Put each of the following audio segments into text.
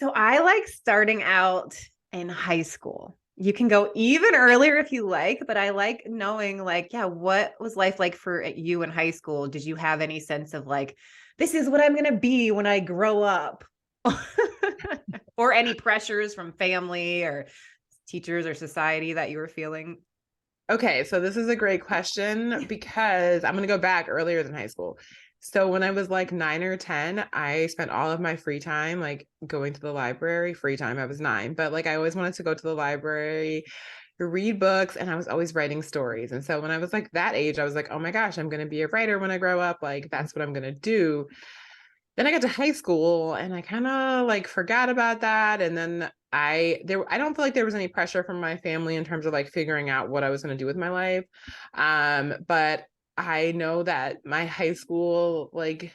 So I like starting out in high school. You can go even earlier if you like, but I like knowing like, yeah, what was life like for you in high school? Did you have any sense of like, this is what I'm going to be when I grow up? Or any pressures from family or teachers or society that you were feeling? Okay, so this is a great question because I'm going to go back earlier than high school. So when I was like 9 or 10, I spent all of my free time like going to the library. Free time, I was 9, but like I always wanted to go to the library, read books, and I was always writing stories. And so when I was like that age, I was like, oh my gosh, I'm going to be a writer when I grow up. Like that's what I'm going to do. Then I got to high school and I kind of like forgot about that. And then I don't feel like there was any pressure from my family in terms of like figuring out what I was going to do with my life. But I know that my high school like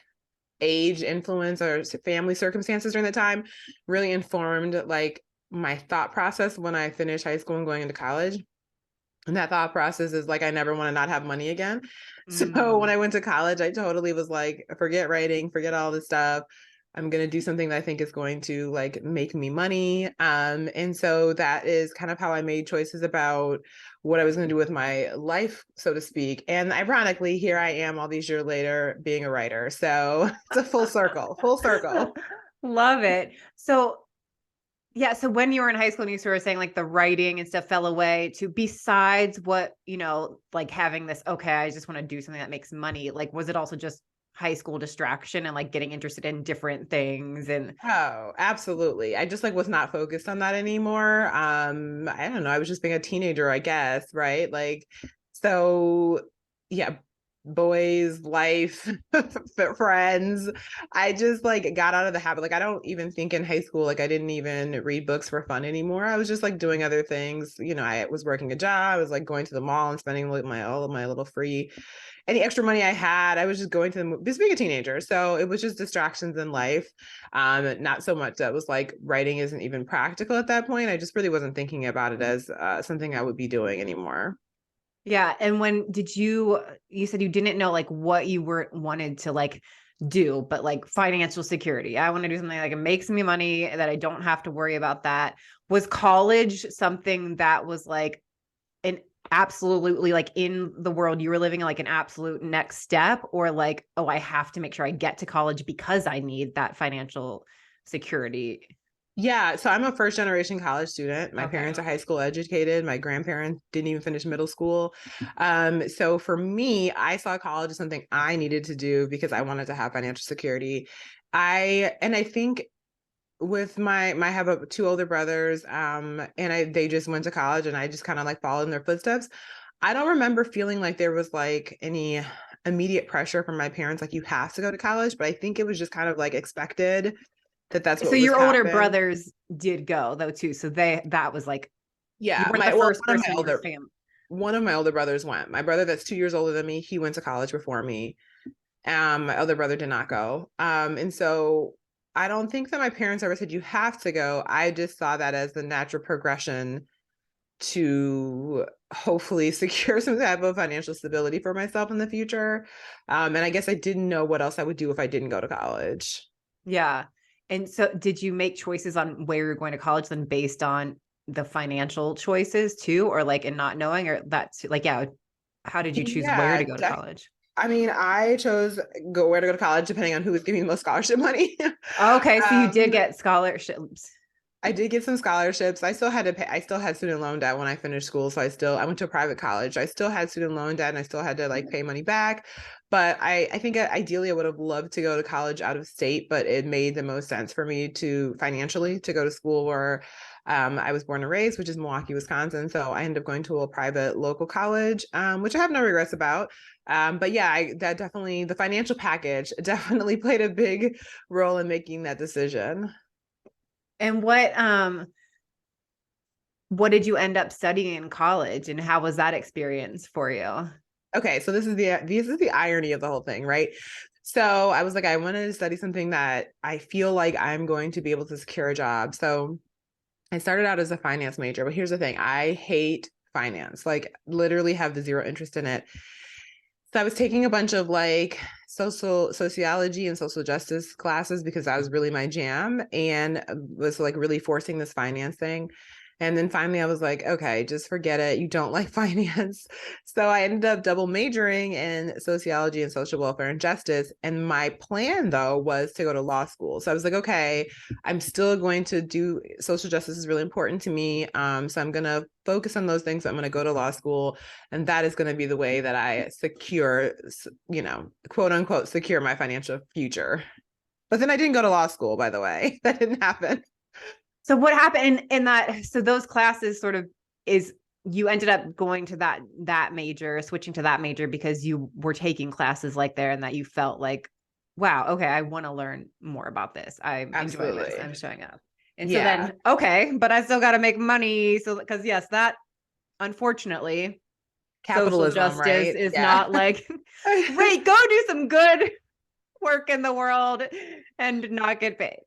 age influence or family circumstances during the time really informed like my thought process when I finished high school and going into college. And that thought process is like, I never want to not have money again. So when Mm. I went to college, I totally was like, forget writing, forget all this stuff. I'm going to do something that I think is going to like make me money. And so that is kind of how I made choices about what I was going to do with my life, so to speak. And ironically, here I am all these years later being a writer. So it's a full circle, full circle. Love it. So yeah, so when you were in high school and you sort of saying like the writing and stuff fell away to besides what, like having this, okay, I just want to do something that makes money. Like, was it also just high school distraction and like getting interested in different things? And Oh, absolutely. I just like was not focused on that anymore. I don't know. I was just being a teenager, I guess, right? Like, so yeah, boys, life, friends. I just like got out of the habit. Like, I don't even think in high school, like I didn't even read books for fun anymore. I was just like doing other things. I was working a job. I was like going to the mall and spending like my all of my little free any extra money I had, I was just going to the just being a teenager. So it was just distractions in life. Not so much that was like writing isn't even practical at that point. I just really wasn't thinking about it as something I would be doing anymore. yeah, and when did you said you didn't know like what you were wanted to like do, but like financial security. I want to do something like it makes me money that I don't have to worry about that. Was college something that was like an absolutely like in the world you were living in like an absolute next step or like oh I have to make sure I get to college because I need that financial security? Yeah, so I'm a first generation college student. My Okay. parents are high school educated. My grandparents didn't even finish middle school. So for me, I saw college as something I needed to do because I wanted to have financial security. I think with I have two older brothers, and they just went to college and I just kind of like followed in their footsteps. I don't remember feeling like there was like any immediate pressure from my parents, like you have to go to college, but I think it was just kind of like expected that that's So what was your older happen. brothers did go though too, so that was like you Yeah, weren't the first one of person in your family. one of my older brothers went. My brother that's 2 years older than me, he went to college before me. My other brother did not go. And so I don't think that my parents ever said you have to go. I just saw that as the natural progression to hopefully secure some type of financial stability for myself in the future. And I guess I didn't know what else I would do if I didn't go to college. Yeah. And so did you make choices on where you're going to college then based on the financial choices too, or like in not knowing, or that's like, yeah, how did you choose where Yeah, to go to college? I mean, I chose go where to go to college depending on who was giving me the most scholarship money. Okay, so you did um, get scholarships. I did get some scholarships. I still had to pay. I still had student loan debt when I finished school. So I went to a private college. I still had student loan debt and I still had to like pay money back. But I think ideally I would have loved to go to college out of state, but it made the most sense for me to financially to go to school where I was born and raised, which is Milwaukee, Wisconsin. So I ended up going to a private local college, which I have no regrets about. But yeah, that definitely the financial package definitely played a big role in making that decision. And what did you end up studying in college and how was that experience for you? Okay, so this is the irony of the whole thing, right? So I was like, I wanted to study something that I feel like I'm going to be able to secure a job. So I started out as a finance major, but here's the thing, I hate finance, like literally have the zero interest in it. So I was taking a bunch of like sociology and social justice classes because that was really my jam, and was like really forcing this finance thing. And then finally I was like, okay, just forget it. You don't like finance. So I ended up double majoring in sociology and social welfare and justice. And my plan though was to go to law school. So I was like, okay, I'm still going to do social justice is really important to me. So I'm going to focus on those things. I'm going to go to law school, and that is going to be the way that I secure, quote unquote, secure my financial future. But then I didn't go to law school, by the way. That didn't happen. So what happened in that? So those classes sort of is you ended up going to that major, switching to that major because you were taking classes like there, and that you felt like, wow, okay, I want to learn more about this. I'm enjoying this. Absolutely. I'm showing up. And so Yeah. then, okay, but I still got to make money. So because yes, that unfortunately, social Capitalism, justice right? is Yeah. not like, great, go do some good work in the world and not get paid.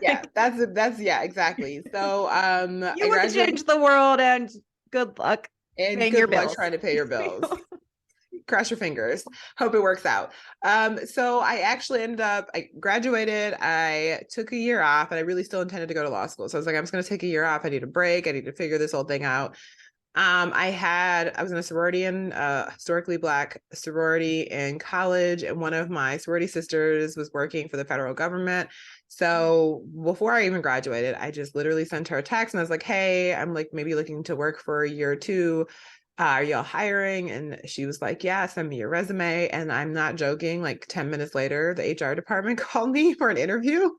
Yeah, Like, that's yeah, exactly. So you I want to graduated, change the world, and good luck and paying your good luck bills. trying to pay your bills. Cross your fingers. Hope it works out. So I actually ended up, I graduated, I took a year off, and I really still intended to go to law school. So I was like, I'm just gonna take a year off. I need a break. I need to figure this whole thing out. I was in a sorority in historically Black sorority in college, and one of my sorority sisters was working for the federal government. So before I even graduated, I just literally sent her a text and I was like, hey, I'm like maybe looking to work for a year or two. Are y'all hiring? And she was like, yeah, send me your resume. And I'm not joking, like 10 minutes later, the HR department called me for an interview.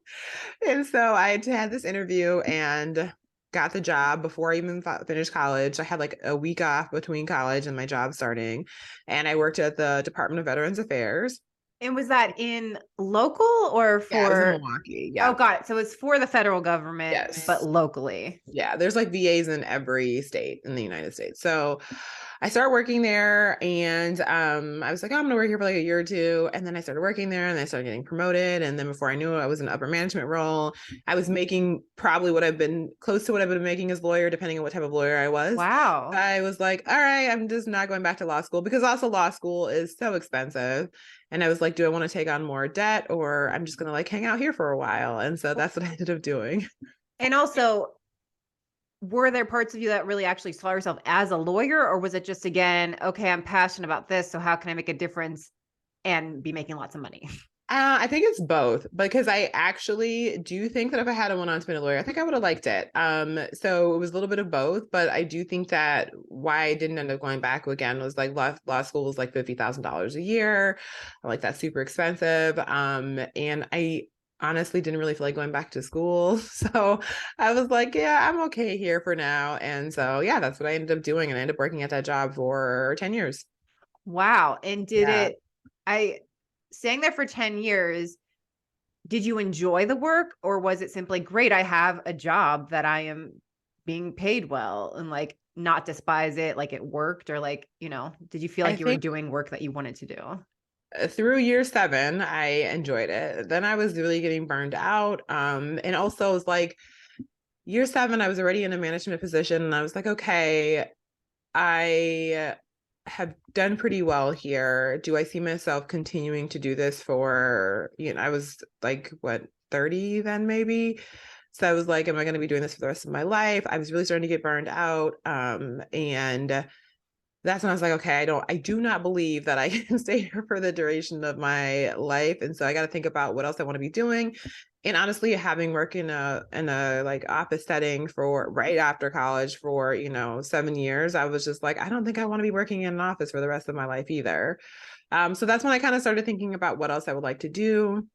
And so I had this interview and got the job before I even finished college. I had like a week off between college and my job starting. And I worked at the Department of Veterans Affairs. And was that in local or Yeah, I was in for, Milwaukee. oh, Yeah. got it. So it's for the federal government, but Yes. locally. Yeah, there's like VAs in every state in the United States. So I started working there, and I was like, oh, I'm gonna work here for like a year or two. And then I started working there, and I started getting promoted. And then before I knew it, I was in an upper management role. I was making probably what I've been close to what I've been making as a lawyer, depending on what type of lawyer I was. Wow. I was like, all right, I'm just not going back to law school because also law school is so expensive. And I was like, do I want to take on more debt, or I'm just gonna like hang out here for a while? And so that's what I ended up doing. And also, were there parts of you that really actually saw yourself as a lawyer, or was it just, again, okay, I'm passionate about this, so how can I make a difference and be making lots of money? I think it's both because I actually do think that if I had went on to be a lawyer, I think I would have liked it. So it was a little bit of both, but I do think that why I didn't end up going back again was like law school was like $50,000 a year. Like that's super expensive. And I honestly didn't really feel like going back to school. So I was like, yeah, I'm okay here for now. And so yeah, that's what I ended up doing. And I ended up working at that job for 10 years. Wow. And Yeah. I staying there for 10 years, did you enjoy the work, or was it simply, great, I have a job that I am being paid well, and like not despise it, like it worked, or like, did you feel I like you were think doing work that you wanted to do? through year 7, I enjoyed it. Then I was really getting burned out. And also it was like year 7, I was already in a management position, and I was like, okay, I have done pretty well here. Do I see myself continuing to do this for, I was like, what, 30 then maybe? So I was like, am I going to be doing this for the rest of my life? I was really starting to get burned out. And that's when I was like, okay, I do not believe that I can stay here for the duration of my life. And so I got to think about what else I want to be doing. And honestly, having worked in a like office setting for right after college for, 7 years, I was just like, I don't think I want to be working in an office for the rest of my life either. So that's when I kind of started thinking about what else I would like to do.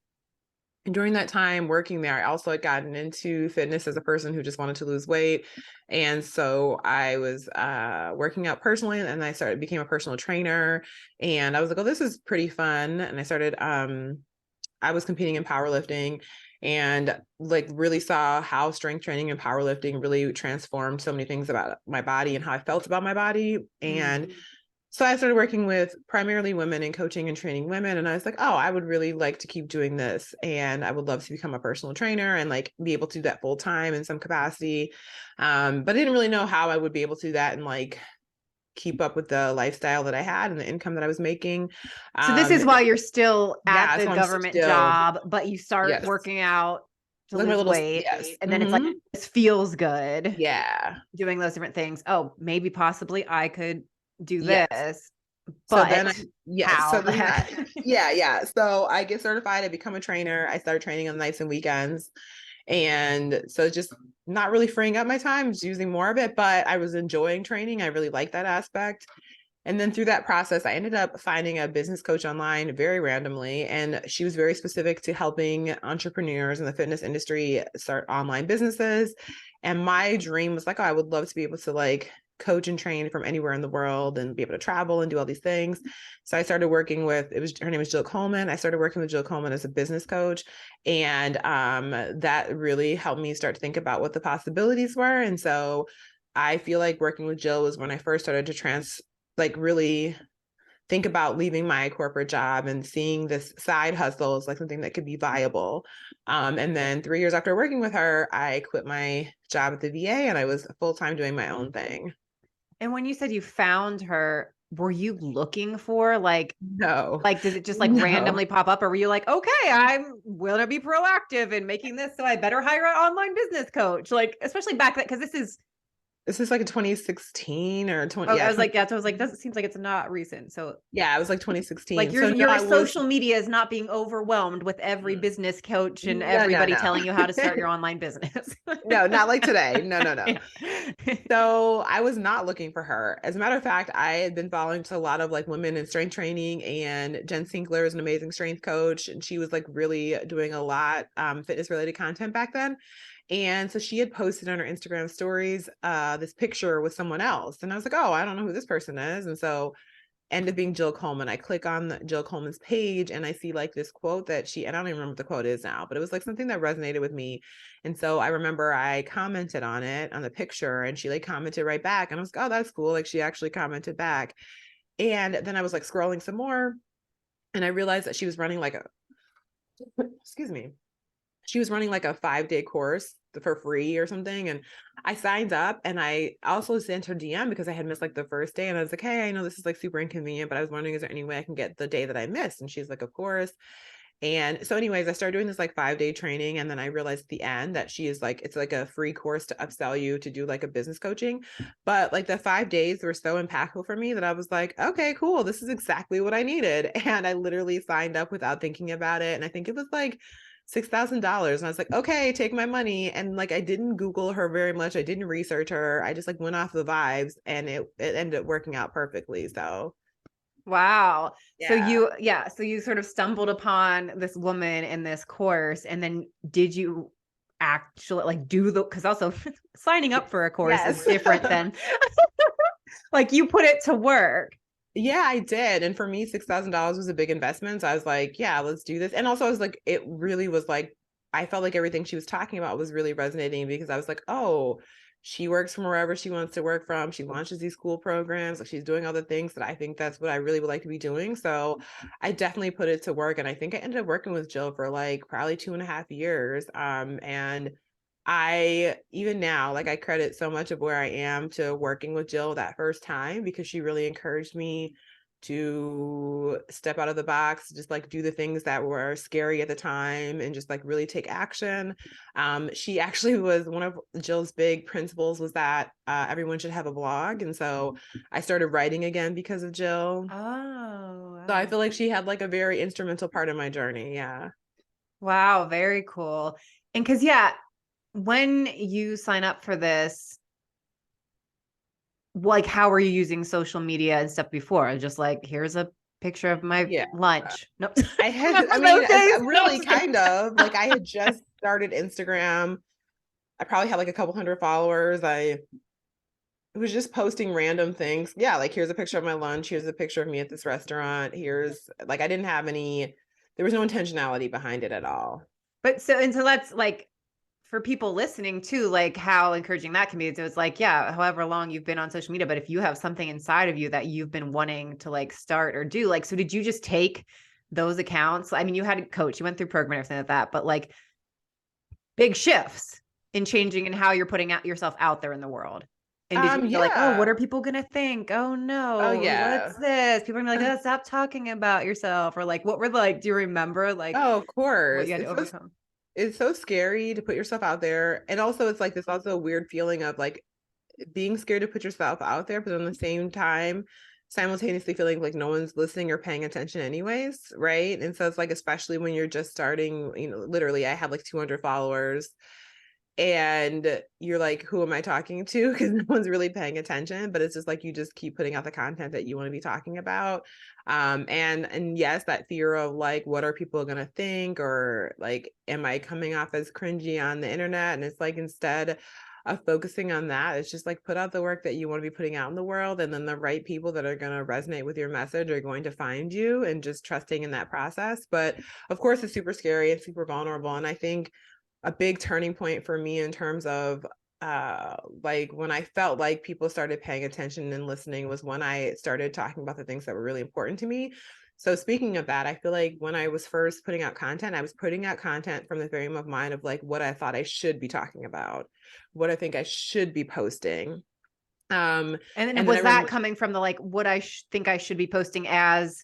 And during that time working there, I also had gotten into fitness as a person who just wanted to lose weight. And so I was working out personally, and I became a personal trainer. And I was like, oh, this is pretty fun. And I was competing in powerlifting, and like really saw how strength training and powerlifting really transformed so many things about my body and how I felt about my body. And so I started working with primarily women and coaching and training women. And I was like, oh, I would really like to keep doing this. And I would love to become a personal trainer and like be able to do that full time in some capacity. But I didn't really know how I would be able to do that and like keep up with the lifestyle that I had and the income that I was making. So this is while you're still at Yeah, the so I'm government still, job, but you start yes, working out to like my lose little, weight. yes. And then it's like, this feels good Yeah. doing those different things. Oh, maybe possibly I could do Yes. this, So then but yes. how So the then heck? yeah. So I get certified, I become a trainer. I started training on nights and weekends. And so just not really freeing up my time, just using more of it, but I was enjoying training. I really liked that aspect. And then through that process, I ended up finding a business coach online very randomly. And she was very specific to helping entrepreneurs in the fitness industry start online businesses. And my dream was like, oh, I would love to be able to like coach and train from anywhere in the world and be able to travel and do all these things. So I started working with, her name was Jill Coleman. I started working with Jill Coleman as a business coach. And that really helped me start to think about what the possibilities were. And so I feel like working with Jill was when I first started to like really think about leaving my corporate job and seeing this side hustle as like something that could be viable. And then 3 years after working with her, I quit my job at the VA and I was full-time doing my own thing. And when you said you found her, were you looking for No, like, did it just like no. randomly pop up? Or were you like, okay, I'm willing to be proactive in making this, so I better hire an online business coach? Like, especially back then, because This is like a 2016 or 20, oh, I yeah, was 20, like, yeah, so I was like, doesn't seems like it's not recent. So yeah, it was like like 2016. your So no, your I was, social media is not being overwhelmed with every business coach and no, everybody no. telling you how to start your online business. No, not like today. No, no, no. Yeah. So I was not looking for her. As a matter of fact, I had been following to a lot of like women in strength training, and Jen Sinkler is an amazing strength coach. And she was like really doing a lot fitness related content back then. And so she had posted on her Instagram stories this picture with someone else. And I was like, oh, I don't know who this person is. And so ended up being Jill Coleman. I click on Jill Coleman's page and I see like this quote that I don't even remember what the quote is now, but it was like something that resonated with me. And so I remember I commented on it on the picture and she like commented right back. And I was like, oh, that's cool. Like she actually commented back. And then I was like scrolling some more and I realized that she was running like excuse me, she was running like a 5-day course for free or something. And I signed up and I also sent her DM because I had missed like the first day. And I was like, hey, I know this is like super inconvenient, but I was wondering, is there any way I can get the day that I missed? And she's like, of course. And so anyways, I started doing this like 5-day training. And then I realized at the end that she is like, it's like a free course to upsell you to do like a business coaching. But like the 5 days were so impactful for me that I was like, okay, cool. This is exactly what I needed. And I literally signed up without thinking about it. And I think it was like $6,000. And I was like, okay, take my money. And like, I didn't Google her very much. I didn't research her. I just like went off the vibes and it ended up working out perfectly. So Wow. yeah. So you sort of stumbled upon this woman in this course, and then did you actually like do because also signing up for a course is Yes. different than like you put it to work. Yeah, I did. And for me, $6,000 was a big investment. So I was like, yeah, let's do this. And also I was like, it really was like, I felt like everything she was talking about was really resonating because I was like, oh, she works from wherever she wants to work from. She launches these school programs. Like she's doing all the things that I think that's what I really would like to be doing. So I definitely put it to work. And I think I ended up working with Jill for like probably 2.5 years. And I even now, like I credit so much of where I am to working with Jill that first time because she really encouraged me to step out of the box, just like do the things that were scary at the time and just like really take action. She actually was one of Jill's big principles was that everyone should have a blog. And so I started writing again because of Jill. Oh, So I wow. feel like she had like a very instrumental part of my journey. Yeah. Wow, very cool. And because, yeah, when you sign up for this, like, how are you using social media and stuff before? Just like, here's a picture of my Yeah. lunch. Nope. I had, I Remember mean, those days? No, I'm really just kidding. kind of like I had just started Instagram. I probably had like a couple hundred followers. I was just posting random things. Yeah, like here's a picture of my lunch. Here's a picture of me at this restaurant. Here's like I didn't have any, there was no intentionality behind it at all. But so that's like for people listening too, like how encouraging that can be. So it's like, yeah, however long you've been on social media, but if you have something inside of you that you've been wanting to like start or do, like, so did you just take those accounts? I mean, you had a coach, you went through program and everything like that, but like big shifts in changing and how you're putting out yourself out there in the world. And did you feel like, oh, what Yeah. are people gonna think? Oh Oh no, yeah. what's this? People are gonna be like, oh, stop talking about yourself. Or like, what were like, do you remember like Oh, of what you course. had to overcome? It's so scary to put yourself out there. And also it's like this also weird feeling of like being scared to put yourself out there, but at the same time, simultaneously feeling like no one's listening or paying attention anyways, right? And so it's like, especially when you're just starting, literally I have like 200 followers and you're like, who am I talking to? Because no one's really paying attention, but it's just like you just keep putting out the content that you want to be talking about. And yes, that fear of like, what are people gonna think? Or like, am I coming off as cringy on the internet? And it's like, instead of focusing on that, it's just like put out the work that you want to be putting out in the world, and then the right people that are going to resonate with your message are going to find you, and just trusting in that process. But of course it's super scary and super vulnerable, and I think a big turning point for me in terms of like when I felt like people started paying attention and listening was when I started talking about the things that were really important to me. So speaking of that, I feel like when I was first putting out content, I was putting out content from the frame of mind of like what I thought I should be talking about, what I think I should be posting. And then And then I was that remember, coming from the like what I think I should be posting as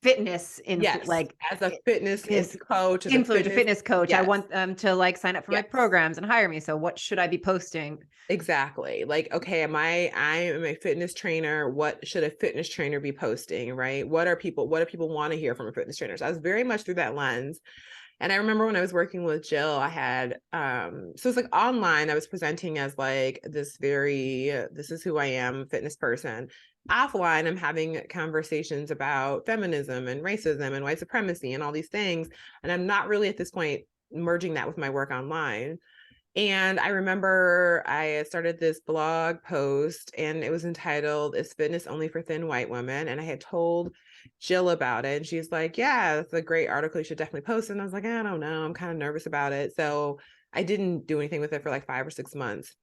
fitness yes, like as a fitness this coach, as a influencer, fitness, fitness coach? I yes, want them to like sign up for my yes. programs and hire me. So what should I be posting? Exactly. Like, okay, I am a fitness trainer. What should a fitness trainer be posting, right? What do people want to hear from a fitness trainer? So I was very much through that lens. And I remember when I was working with Jill, I had so it's like online, I was presenting as like this very this is who I am, fitness person. Offline, I'm having conversations about feminism and racism and white supremacy and all these things. And I'm not really at this point merging that with my work online. And I remember I started this blog post and it was entitled "Is Fitness Only for Thin White Women?" And I had told Jill about it. And she's like, yeah, that's a great article. You should definitely post it. And I was like, I don't know. I'm kind of nervous about it. So I didn't do anything with it for like 5 or 6 months.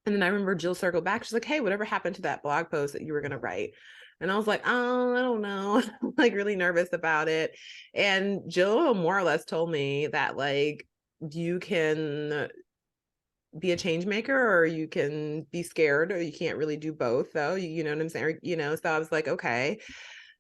And then I remember Jill circled back. She's like, hey, whatever happened to that blog post that you were going to write? And I was like, oh, I don't know. I'm like really nervous about it. And Jill more or less told me that like, you can be a change maker or you can be scared, or you can't really do both though, you know what I'm saying? Or, so I was like, okay,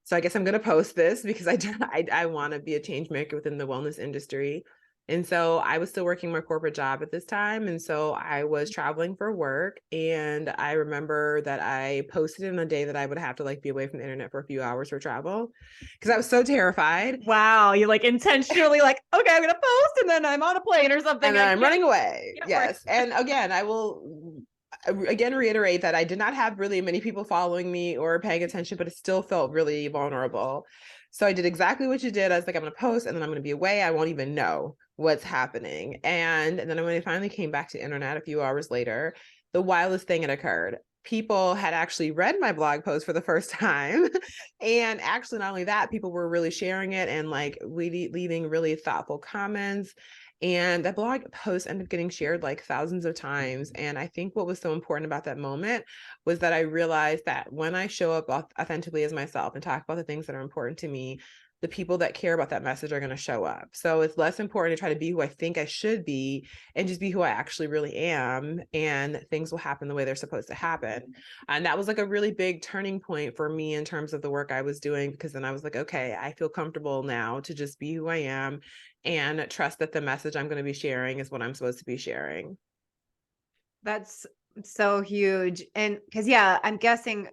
so I guess I'm going to post this because I want to be a change maker within the wellness industry. And so I was still working my corporate job at this time. And so I was traveling for work. And I remember that I posted in a day that I would have to like be away from the internet for a few hours for travel because I was so terrified. Wow, you like intentionally like, okay, I'm gonna post and then I'm on a plane or something. And I then I'm running away. can't work. Yes. And again, I will again reiterate that I did not have really many people following me or paying attention, but it still felt really vulnerable. So I did exactly what you did. I was like, I'm going to post and then I'm going to be away. I won't even know what's happening. And then when I finally came back to internet a few hours later, the wildest thing had occurred. People had actually read my blog post for the first time. And actually, not only that, people were really sharing it and like leaving really thoughtful comments. And that blog post ended up getting shared like thousands of times. And I think what was so important about that moment was that I realized that when I show up authentically as myself and talk about the things that are important to me, the people that care about that message are going to show up. So it's less important to try to be who I think I should be and just be who I actually really am. And things will happen the way they're supposed to happen. And that was like a really big turning point for me in terms of the work I was doing, because then I was like, okay, I feel comfortable now to just be who I am and trust that the message I'm going to be sharing is what I'm supposed to be sharing. That's so huge. And because yeah, I'm guessing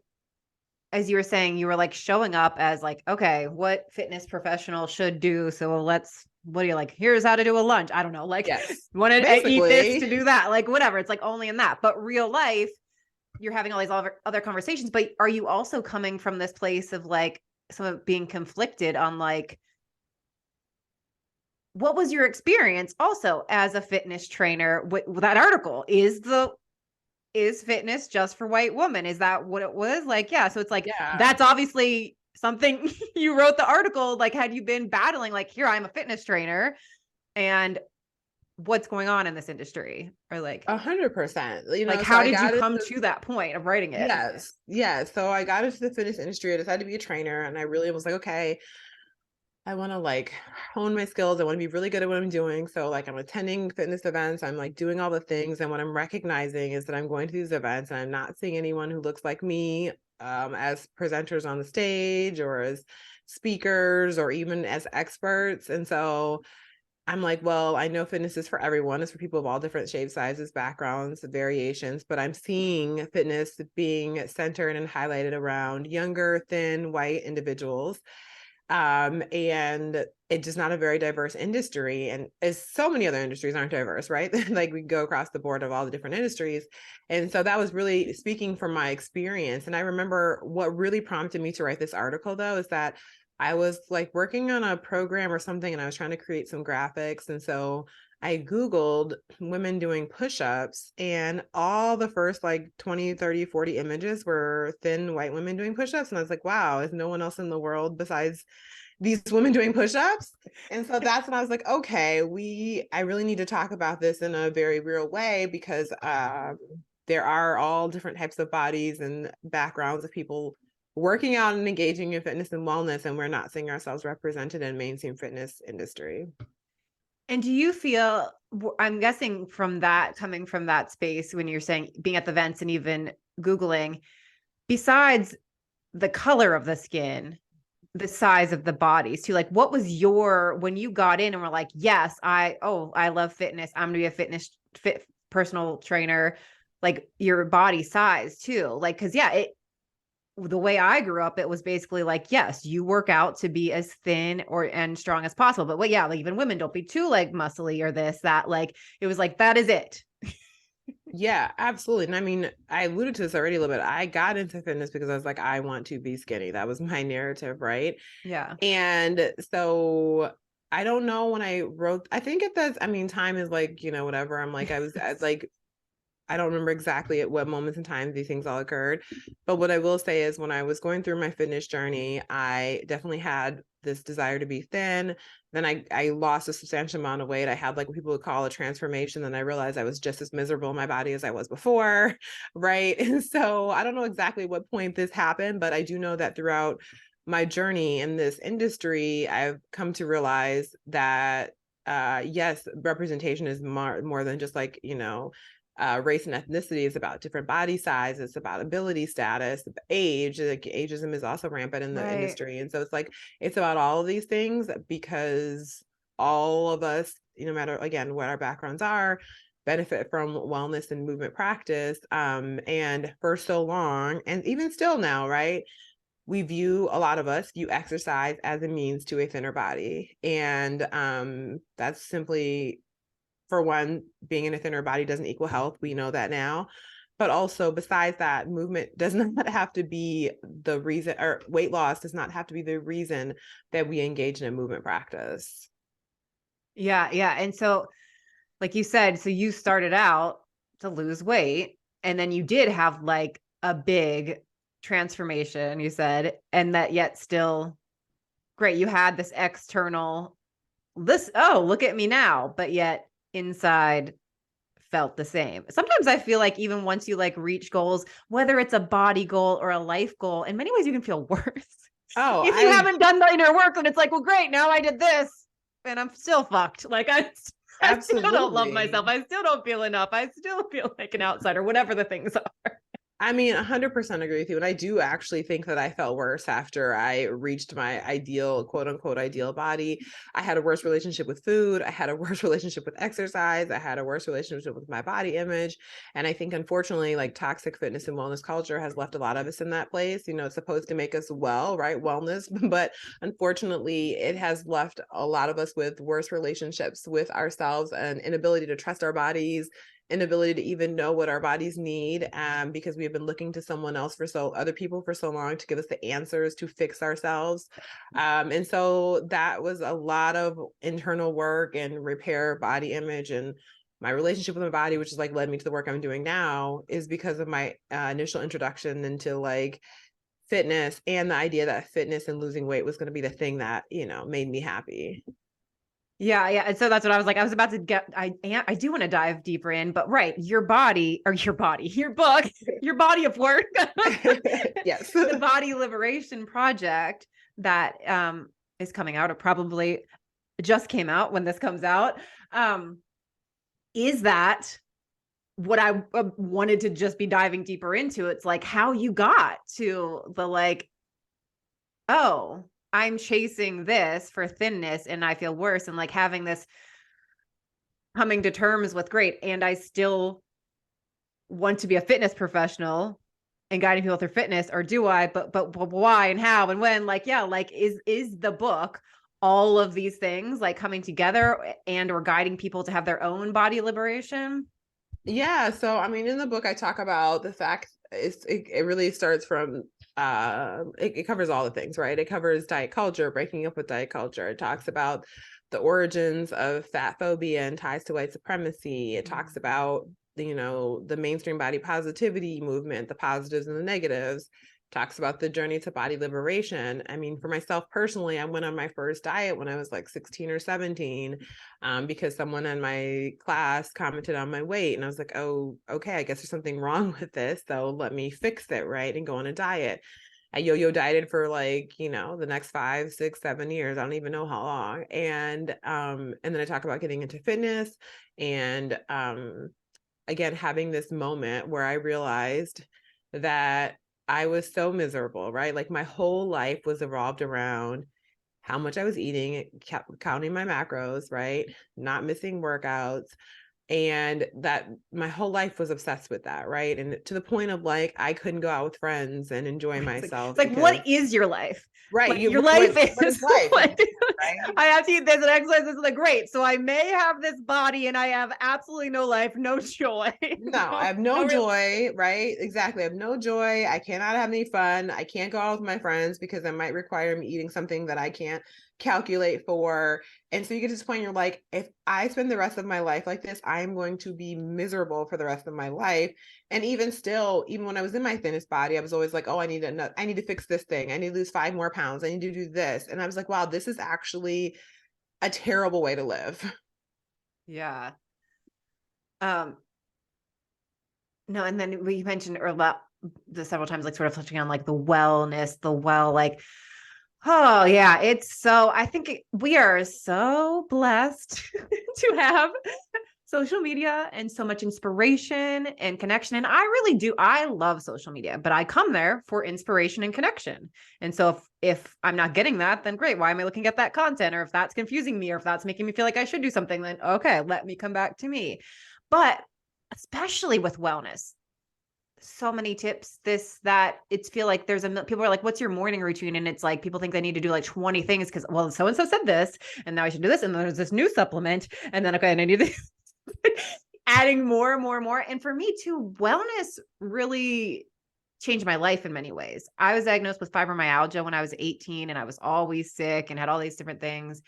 as you were saying, you were like showing up as like, okay, what fitness professional should do. So what do you like? Here's how to do a lunge. I don't know. Like, Yes. want to eat this to Basically, do that. Like, whatever. It's like only in that. But real life, you're having all these other conversations. But are you also coming from this place of like some of being conflicted on like, what was your experience also as a fitness trainer with that article? Is fitness just for white women? Is that what it was? Like, yeah. So it's like, yeah. that's obviously something you wrote the article. Like, had you been battling, like, here, I'm a fitness trainer and what's going on in this industry? Or 100%. So how I did you got come into to that point of writing it? yes. So I got into the fitness industry. I decided to be a trainer and I really was like, okay, I want to like hone my skills. I want to be really good at what I'm doing. So like I'm attending fitness events. I'm like doing all the things. And what I'm recognizing is that I'm going to these events and I'm not seeing anyone who looks like me as presenters on the stage or as speakers or even as experts. And so I'm like, well, I know fitness is for everyone. It's for people of all different shapes, sizes, backgrounds, variations, but I'm seeing fitness being centered and highlighted around younger, thin, white individuals. And it's just not a very diverse industry. And as so many other industries aren't diverse, right? Like we go across the board of all the different industries. And so that was really speaking from my experience. And I remember what really prompted me to write this article though, is that I was like working on a program or something and I was trying to create some graphics. And so I Googled women doing push-ups and all the first like 20, 30, 40 images were thin white women doing push-ups. And I was like, wow, is no one else in the world besides these women doing push-ups? And so that's when I was like, okay, I really need to talk about this in a very real way because there are all different types of bodies and backgrounds of people working out and engaging in fitness and wellness, and we're not seeing ourselves represented in mainstream fitness industry. And do you feel, I'm guessing from that, coming from that space, when you're saying being at the events and even Googling, besides the color of the skin, the size of the bodies too, like what was when you got in and were like, yes, I love fitness. I'm going to be a fit personal trainer, like your body size too. Like, cause yeah, the way I grew up, it was basically like, yes, you work out to be as thin and strong as possible. But yeah, like even women don't be too like muscly or this, that, like, it was like, that is it. Yeah, absolutely. And I mean, I alluded to this already a little bit. I got into fitness because I was like, I want to be skinny. That was my narrative, right? Yeah. And so I don't know when I wrote, I think it does. I mean, time is like, whatever. I'm like, I was like, I don't remember exactly at what moments in time these things all occurred. But what I will say is when I was going through my fitness journey, I definitely had this desire to be thin. Then I lost a substantial amount of weight. I had like what people would call a transformation. Then I realized I was just as miserable in my body as I was before. Right. And so I don't know exactly what point this happened, but I do know that throughout my journey in this industry, I've come to realize that yes, representation is more than just like, race and ethnicity is about different body size. It's about ability status, age. Like ageism is also rampant in the Right. industry. And so it's like, it's about all of these things because all of us, no matter again, what our backgrounds are, benefit from wellness and movement practice. And for so long, and even still now, right? A lot of us view exercise as a means to a thinner body. And that's simply, for one, being in a thinner body doesn't equal health. We know that now. But also, besides that, movement does not have to be the reason, or weight loss does not have to be the reason that we engage in a movement practice. Yeah. Yeah. And so, like you said, so you started out to lose weight and then you did have like a big transformation, you said, and that yet still great. You had this external, look at me now, but yet inside felt the same. Sometimes I feel like even once you like reach goals, whether it's a body goal or a life goal, in many ways you can feel worse. Oh, If you haven't done the inner work, and it's like, well, great, now I did this and I'm still fucked. Like I still don't love absolutely. myself. I still don't feel enough. I still feel like an outsider, whatever the things are. I mean, 100% agree with you. And I do actually think that I felt worse after I reached my ideal, quote unquote, ideal body. I had a worse relationship with food. I had a worse relationship with exercise. I had a worse relationship with my body image. And I think, unfortunately, like toxic fitness and wellness culture has left a lot of us in that place. It's supposed to make us well, right? Wellness. But unfortunately, it has left a lot of us with worse relationships with ourselves and inability to trust our bodies, inability to even know what our bodies need, because we have been looking to someone else other people for so long to give us the answers to fix ourselves. And so that was a lot of internal work and repair body image. And my relationship with my body, which is like led me to the work I'm doing now, is because of my initial introduction into like fitness and the idea that fitness and losing weight was going to be the thing that, made me happy. Yeah, yeah. And so that's what I was like. I was about to get. I do want to dive deeper in, but right, your book, your body of work, Yes. the Body Liberation Project that is coming out, or probably just came out when this comes out. Is that what I wanted to just be diving deeper into? It's like how you got to the like, oh, I'm chasing this for thinness and I feel worse, and like having this coming to terms with, great, and I still want to be a fitness professional and guiding people through fitness, or do I? But why and how and when? Like, yeah, like is the book all of these things like coming together and or guiding people to have their own body liberation? Yeah. So, I mean, in the book, I talk about the fact it really starts from, it covers all the things, right? It covers diet culture, breaking up with diet culture. It talks about the origins of fat phobia and ties to white supremacy. It talks about, the mainstream body positivity movement, the positives and the negatives. Talks about the journey to body liberation. I mean, for myself personally, I went on my first diet when I was like 16 or 17, because someone in my class commented on my weight, and I was like, oh, okay, I guess there's something wrong with this, so let me fix it, right, and go on a diet. I yo-yo dieted for like, the next 5, 6, 7 years. I don't even know how long. And then I talk about getting into fitness and again, having this moment where I realized that I was so miserable, right? Like my whole life was evolved around how much I was eating, counting my macros, right? Not missing workouts. And that my whole life was obsessed with that, right? And to the point of like, I couldn't go out with friends and enjoy It's myself like, because, what is your life? right, Like, your life what is is life, like, right? I have to eat this and exercise this, like, great. So I may have this body and I have absolutely no life, no joy. No, I have no joy, right? Exactly. I have no joy. I cannot have any fun. I can't go out with my friends because it might require me eating something that I can't calculate for. And so you get to this point, you're like, if I spend the rest of my life like this, I'm going to be miserable for the rest of my life. And even still, even when I was in my thinnest body, I was always like, oh, I need to fix this thing. I need to lose 5 more pounds. I need to do this. And I was like, wow, this is actually a terrible way to live. Yeah. Um, no, and then we mentioned or about the several times, like sort of touching on like the wellness, like, oh yeah, it's so, I think we are so blessed to have social media and so much inspiration and connection. And I really do. I love social media, but I come there for inspiration and connection. And so if I'm not getting that, then great. Why am I looking at that content? Or if that's confusing me, or if that's making me feel like I should do something, then okay, let me come back to me. But especially with wellness, so many tips, this, that, it's feel like there's people are like, what's your morning routine? And it's like, people think they need to do like 20 things because, well, so-and-so said this, and now I should do this. And then there's this new supplement. And then, okay, and I need this. Adding more and more and more. And for me too, wellness really changed my life in many ways. I was diagnosed with fibromyalgia when I was 18, and I was always sick and had all these different things.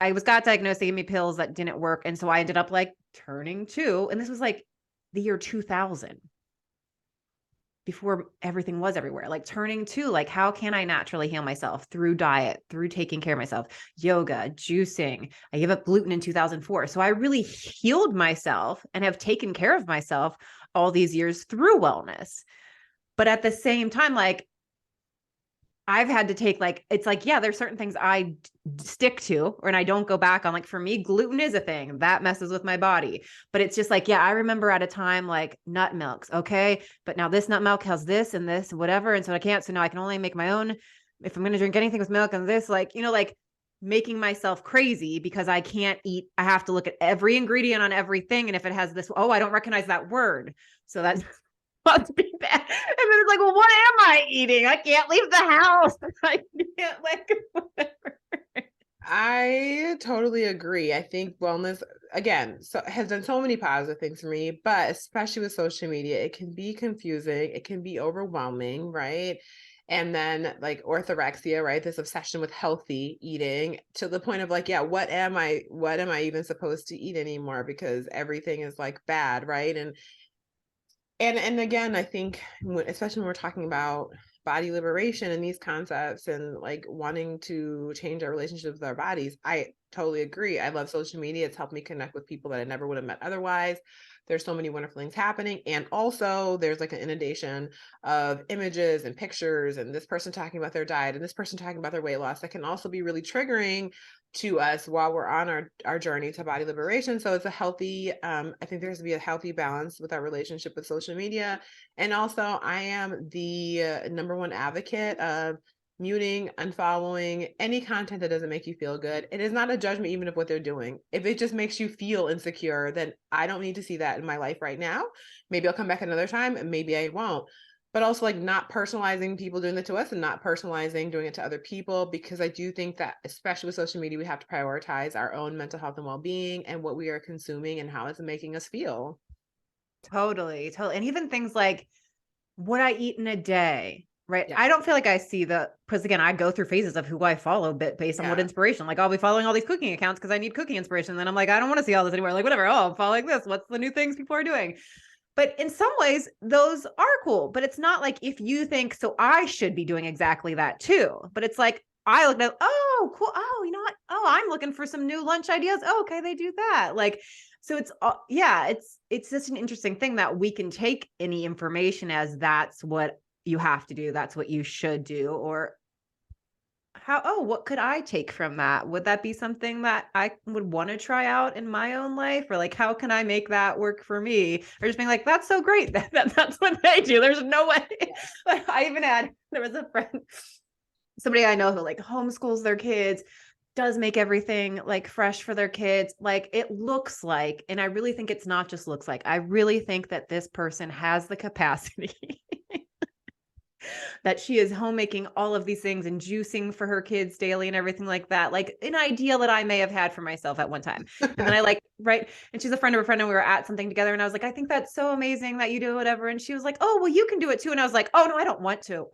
Got diagnosed, they gave me pills that didn't work. And so I ended up like turning two. And this was like the year 2000, before everything was everywhere, like turning to like, how can I naturally heal myself through diet, through taking care of myself, yoga, juicing. I gave up gluten in 2004. So I really healed myself and have taken care of myself all these years through wellness. But at the same time, like, I've had to take like, it's like, yeah, there's certain things I stick to, or and I don't go back on. Like for me, gluten is a thing that messes with my body. But it's just like, yeah, I remember at a time like nut milks. Okay. But now this nut milk has this and this, whatever. And so I can't. So now I can only make my own. If I'm going to drink anything with milk and this, like, like making myself crazy because I can't eat. I have to look at every ingredient on everything. And if it has this, oh, I don't recognize that word. So that's to be bad. And then it's like, well, what am I eating? I can't leave the house. I can't like whatever. I totally agree. I think wellness, again, has done so many positive things for me, but especially with social media, it can be confusing. It can be overwhelming, right? And then like orthorexia, right? This obsession with healthy eating to the point of like, yeah, what am I even supposed to eat anymore? Because everything is like bad, right? And again, I think especially when we're talking about body liberation and these concepts and like wanting to change our relationship with our bodies, I totally agree. I love social media. It's helped me connect with people that I never would have met otherwise. There's so many wonderful things happening. And also there's like an inundation of images and pictures and this person talking about their diet and this person talking about their weight loss that can also be really triggering to us while we're on our journey to body liberation. So it's a healthy, I think there's to be a healthy balance with our relationship with social media. And also I am the number one advocate of muting, unfollowing any content that doesn't make you feel good. It is not a judgment even of what they're doing. If it just makes you feel insecure, then I don't need to see that in my life right now. Maybe I'll come back another time and maybe I won't. But also like not personalizing people doing it to us and not personalizing doing it to other people, because I do think that especially with social media, we have to prioritize our own mental health and well-being and what we are consuming and how it's making us feel. Totally. And even things like what I eat in a day. Right. Yeah. I don't feel like I see because again, I go through phases of who I follow based on what inspiration. Like I'll be following all these cooking accounts because I need cooking inspiration. And then I'm like, I don't want to see all this anymore. Like whatever. Oh, I'm following this. What's the new things people are doing? But in some ways, those are cool. But it's not like if you think, so I should be doing exactly that too. But it's like, I look at, oh, cool. Oh, you know what? Oh, I'm looking for some new lunch ideas. Oh, okay, they do that. Like, so it's, yeah, it's just an interesting thing that we can take any information as that's what you have to do. That's what you should do. Or what could I take from that? Would that be something that I would want to try out in my own life? Or like, how can I make that work for me? Or just being like, that's so great that's what they do. There's no way. Like, there was a friend, somebody I know who like homeschools their kids, does make everything like fresh for their kids. Like it looks like, and I really think it's not just looks like, I really think that this person has the capacity that she is homemaking all of these things and juicing for her kids daily and everything like that. Like an idea that I may have had for myself at one time. And then I like, right. And she's a friend of a friend and we were at something together and I was like, I think that's so amazing that you do whatever. And she was like, oh, well, you can do it too. And I was like, oh no, I don't want to.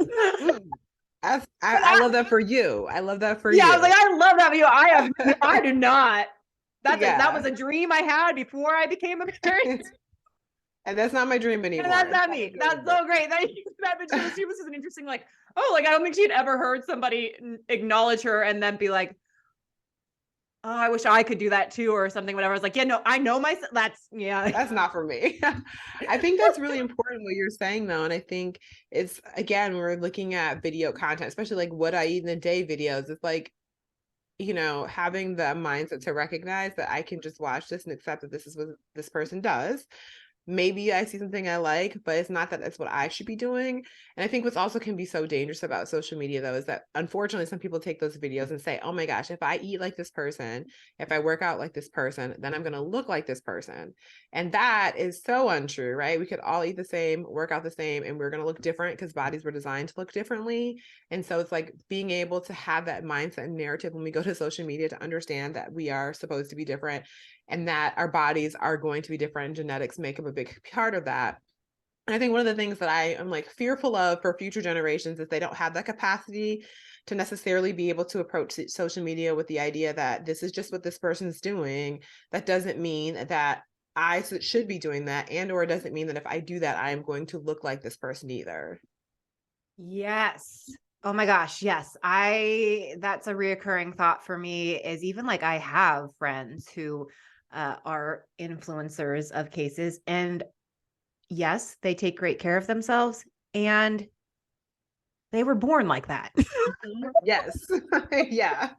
I love that for you. I love that for you. Yeah, I was like, I love that for you. I do not. That was a Yeah. dream I had before I became a parent. And that's not my dream anymore. And that's not me. That's so great. She was just an interesting, like, oh, like I don't think she'd ever heard somebody acknowledge her and then be like, oh, I wish I could do that too, or something, whatever. I was like, yeah, no, I know myself. That's not for me. I think that's really important what you're saying though. And I think it's, again, we're looking at video content, especially like what I eat in a day videos. It's like, you know, having the mindset to recognize that I can just watch this and accept that this is what this person does. Maybe I see something I like, but it's not that that's what I should be doing. And I think what's also can be so dangerous about social media though, is that unfortunately some people take those videos and say, oh my gosh, if I eat like this person, if I work out like this person, then I'm going to look like this person. And that is so untrue, right? We could all eat the same, work out the same, and we're going to look different because bodies were designed to look differently. And so it's like being able to have that mindset and narrative when we go to social media to understand that we are supposed to be different and that our bodies are going to be different, and genetics make up a big part of that. And I think one of the things that I am like fearful of for future generations is they don't have that capacity to necessarily be able to approach social media with the idea that this is just what this person's doing. That doesn't mean that I should be doing that, and or it doesn't mean that if I do that, I'm going to look like this person either. Yes. Oh my gosh. Yes. That's a reoccurring thought for me is even like I have friends who are influencers of cases and yes, they take great care of themselves and they were born like that. Yes. Yeah.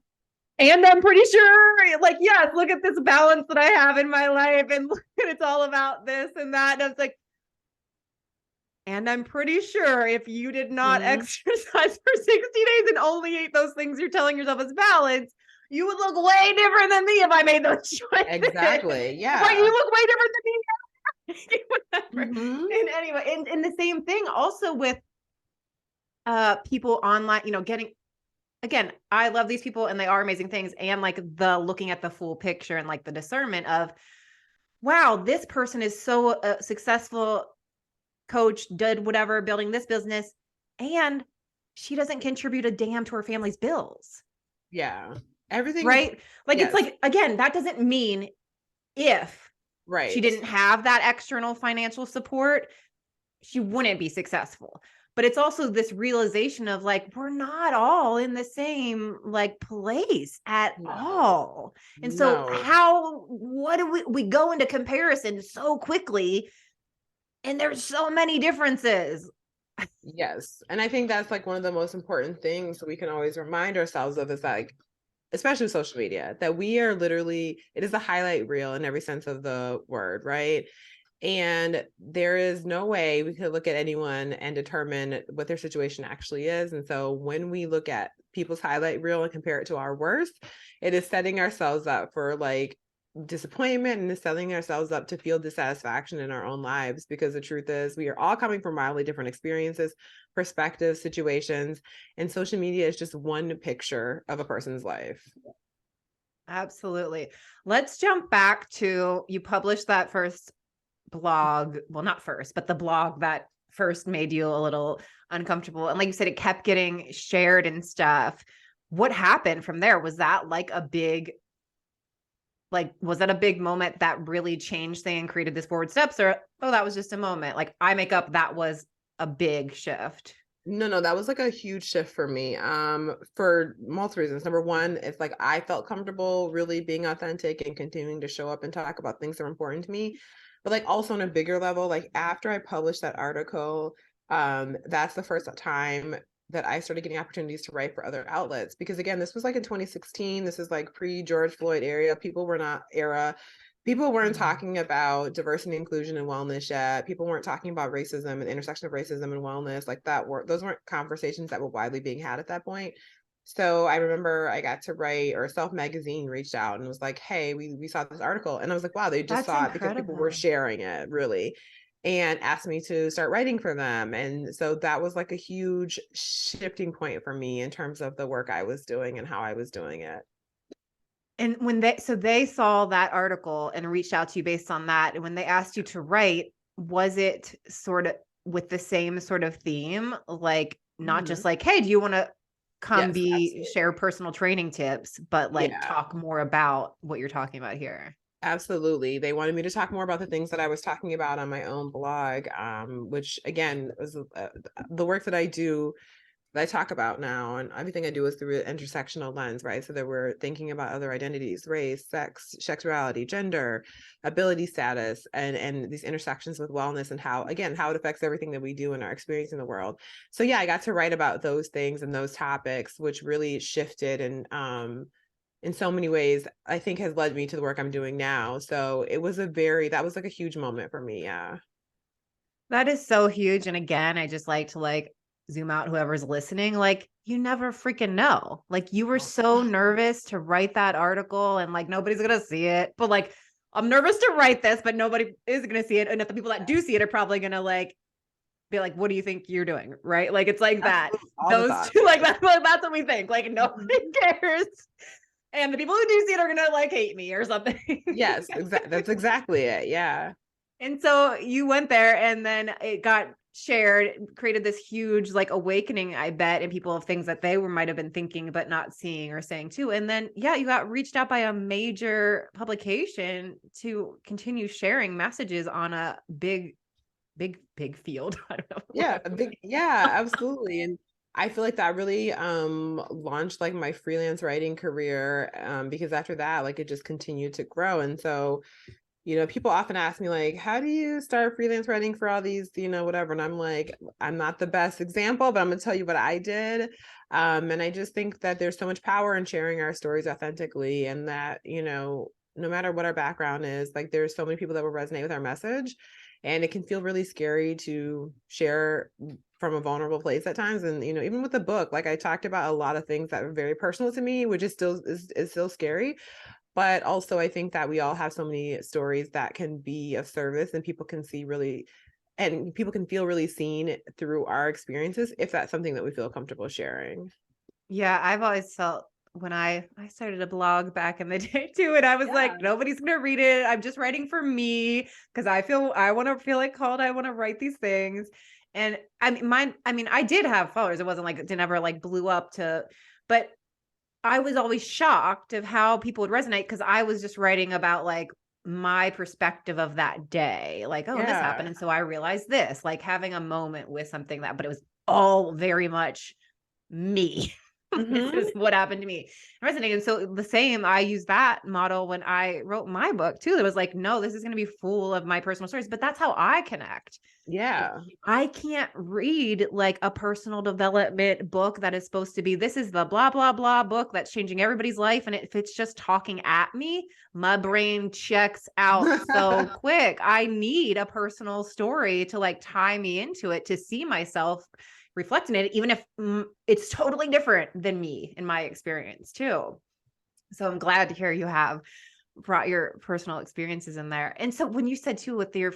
And I'm pretty sure like, yes, look at this balance that I have in my life and it's all about this and that. And I was like, and I'm pretty sure if you did not exercise for 60 days and only ate those things you're telling yourself is balance, you would look way different than me if I made those choices. Exactly. Yeah. Like you look way different than me. And anyway, and the same thing also with people online, you know, again, I love these people and they are amazing things. And like the looking at the full picture and like the discernment of, wow, this person is so successful, coach, did whatever, building this business, and she doesn't contribute a damn to her family's bills. Yeah. Everything. Right. Like, yes. It's like, again, that doesn't mean if she didn't have that external financial support, she wouldn't be successful. but it's also this realization of like, we're not all in the same like place at No, all. And so no. what do we go into comparison so quickly, and there's so many differences. Yes. And I think that's like one of the most important things we can always remind ourselves of is that, like, especially with social media, that we are literally, it is a highlight reel in every sense of the word, right? And there is no way we could look at anyone and determine what their situation actually is. And so when we look at people's highlight reel and compare it to our worst, it is setting ourselves up for like disappointment and is setting ourselves up to feel dissatisfaction in our own lives, because the truth is we are all coming from wildly different experiences, perspectives, situations, and social media is just one picture of a person's life. Absolutely. Let's jump back to, you published that first blog, well, not first, but the blog that first made you a little uncomfortable. And like you said, it kept getting shared and stuff. What happened from there? Was that like a big, like, was that a big moment that really changed things and created this forward steps? Or, oh, that was just a moment? Like, I make up that was a big shift. No, no, that was like a huge shift for me. For multiple reasons. Number one, it's like I felt comfortable really being authentic and continuing to show up and talk about things that are important to me. But like also on a bigger level, like after I published that article, that's the first time that I started getting opportunities to write for other outlets. Because again, this was like in 2016. This is like pre-George Floyd era. People weren't talking about diversity, inclusion, and wellness yet. People weren't talking about racism and the intersection of racism and wellness like that. Those weren't conversations that were widely being had at that point. So I remember I got to write, or Self Magazine reached out and was like, "Hey, we saw this article," and I was like, "Wow, they just That's saw it because people were incredible. sharing it, really." And asked me to start writing for them. And so that was like a huge shifting point for me in terms of the work I was doing and how I was doing it. And when they saw that article and reached out to you based on that, and when they asked you to write, was it sort of with the same sort of theme? Like, not just Mhm. like, hey, do you want to come Yes, be absolutely. share personal training tips, but like Yeah. talk more about what you're talking about here? Absolutely. They wanted me to talk more about the things that I was talking about on my own blog, which again was the work that I do, that I talk about now, and everything I do is through an intersectional lens, right? So that we're thinking about other identities, race, sex, sexuality, gender, ability status, and these intersections with wellness and how, again, how it affects everything that we do in our experience in the world. So yeah, I got to write about those things and those topics, which really shifted and in so many ways, I think has led me to the work I'm doing now. So that was like a huge moment for me. Yeah. That is so huge. And again, I just like to like zoom out whoever's listening. Like, you never freaking know. Like, you were so nervous to write that article and like nobody's gonna see it. But like, I'm nervous to write this, but nobody is gonna see it. And if the people that do see it are probably gonna like be like, what do you think you're doing? Right? Like, it's like that. Absolutely. All the Those thoughts. two, like that's what we think. Like, nobody Mhm. cares. And the people who do see it are gonna like hate me or something. Yes, that's exactly it. Yeah. And so you went there and then it got shared, created this huge like awakening, I bet, in people of things that they were might have been thinking but not seeing or saying too. And then yeah, you got reached out by a major publication to continue sharing messages on a big field. I don't Yeah, a big, yeah, know. absolutely. And I feel like that really launched like my freelance writing career, because after that, like it just continued to grow. And so, people often ask me like, how do you start freelance writing for all these, whatever. And I'm like, I'm not the best example, but I'm gonna tell you what I did. And I just think that there's so much power in sharing our stories authentically, and that, no matter what our background is, like there's so many people that will resonate with our message. And it can feel really scary to share from a vulnerable place at times. And, even with the book, like I talked about a lot of things that are very personal to me, which is still scary. But also I think that we all have so many stories that can be of service, and people can feel really seen through our experiences if that's something that we feel comfortable sharing. Yeah, I've always felt when I started a blog back in the day too, and I was like, Yeah. nobody's gonna read it. I'm just writing for me because I want to feel like called. I want to write these things. And I did have followers. It wasn't like it never like blew up to, but I was always shocked of how people would resonate because I was just writing about like my perspective of that day. Like, oh, this happened. Yeah. And so I realized this, like having a moment with something that, but it was all very much me. This Mm-hmm. is what happened to me. Resonating. And so the same, I used that model when I wrote my book too. It was like, no, this is going to be full of my personal stories, but that's how I connect. Like, Yeah. I can't read like a personal development book that is supposed to be, this is the blah, blah, blah book that's changing everybody's life. And if it's just talking at me, my brain checks out so quick. I need a personal story to like tie me into it, to see myself reflect in it, even if it's totally different than me in my experience too. So I'm glad to hear you have brought your personal experiences in there. And so when you said too with your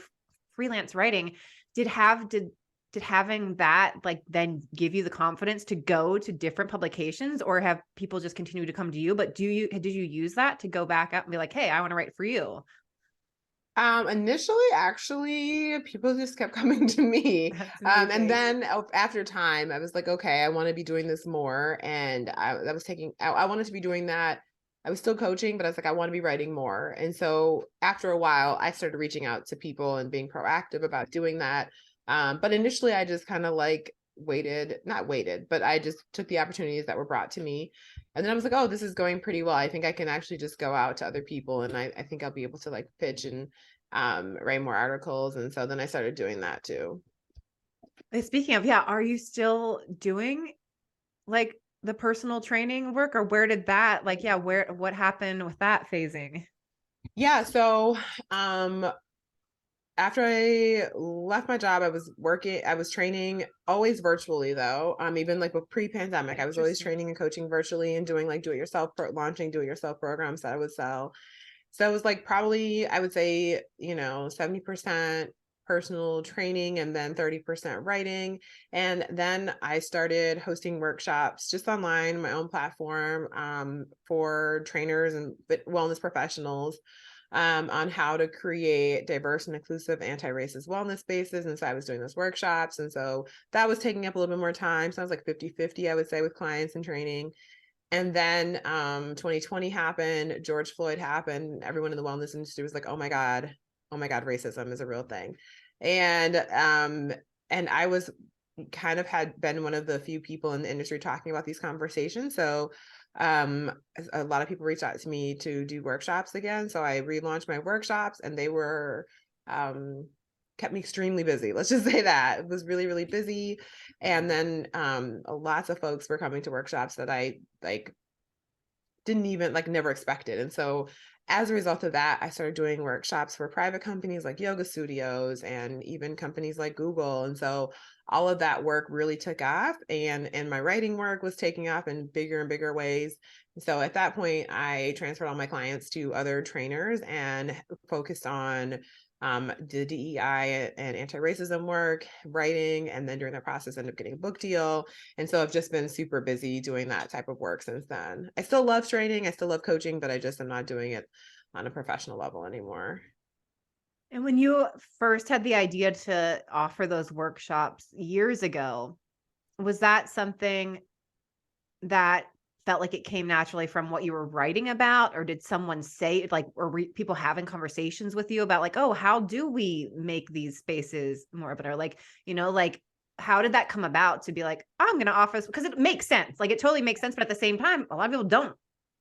freelance writing, did having that like then give you the confidence to go to different publications, or have people just continue to come to you? But did you use that to go back up and be like, hey, I want to write for you? Initially, actually, people just kept coming to me. That's And amazing. then after time, I was like, okay, I want to be doing this more. And I wanted to be doing that. I was still coaching, but I was like, I want to be writing more. And so after a while, I started reaching out to people and being proactive about doing that. But initially, I just kind of like not waited, but I just took the opportunities that were brought to me. And then I was like, oh, this is going pretty well. I think I can actually just go out to other people, and I think I'll be able to like pitch and write more articles. And so then I started doing that too. Speaking of, yeah, are you still doing like the personal training work, or where did that like, yeah, what happened with that phasing? Yeah. So um, after I left my job, I was training always virtually though. Even like pre-pandemic, I was always Interesting. training and coaching virtually and doing like launching do-it-yourself programs that I would sell. So it was like probably, I would say, 70% personal training and then 30% writing. And then I started hosting workshops just online, my own platform, for trainers and wellness professionals, on how to create diverse and inclusive anti-racist wellness spaces. And so I was doing those workshops. And so that was taking up a little bit more time. So I was like 50-50, I would say, with clients and training. And then 2020 happened, George Floyd happened. Everyone in the wellness industry was like, oh my God, racism is a real thing. And I was kind of had been one of the few people in the industry talking about these conversations. So um, a lot of people reached out to me to do workshops again. So I relaunched my workshops, and they were um, kept me extremely busy. Let's just say that it was really, really busy. And then lots of folks were coming to workshops that I like didn't even like never expected. And so as a result of that, I started doing workshops for private companies like yoga studios and even companies like Google. And so all of that work really took off, and my writing work was taking off in bigger and bigger ways. So at that point, I transferred all my clients to other trainers and focused on the DEI and anti-racism work, writing, and then during the process ended up getting a book deal. And so I've just been super busy doing that type of work since then. I still love training, I still love coaching, but I just am not doing it on a professional level anymore. And when you first had the idea to offer those workshops years ago, was that something that felt like it came naturally from what you were writing about? Or did someone say like, or people having conversations with you about like, oh, how do we make these spaces more better? Like, like how did that come about to be like, I'm going to offer this? Because it makes sense. Like it totally makes sense. But at the same time, a lot of people don't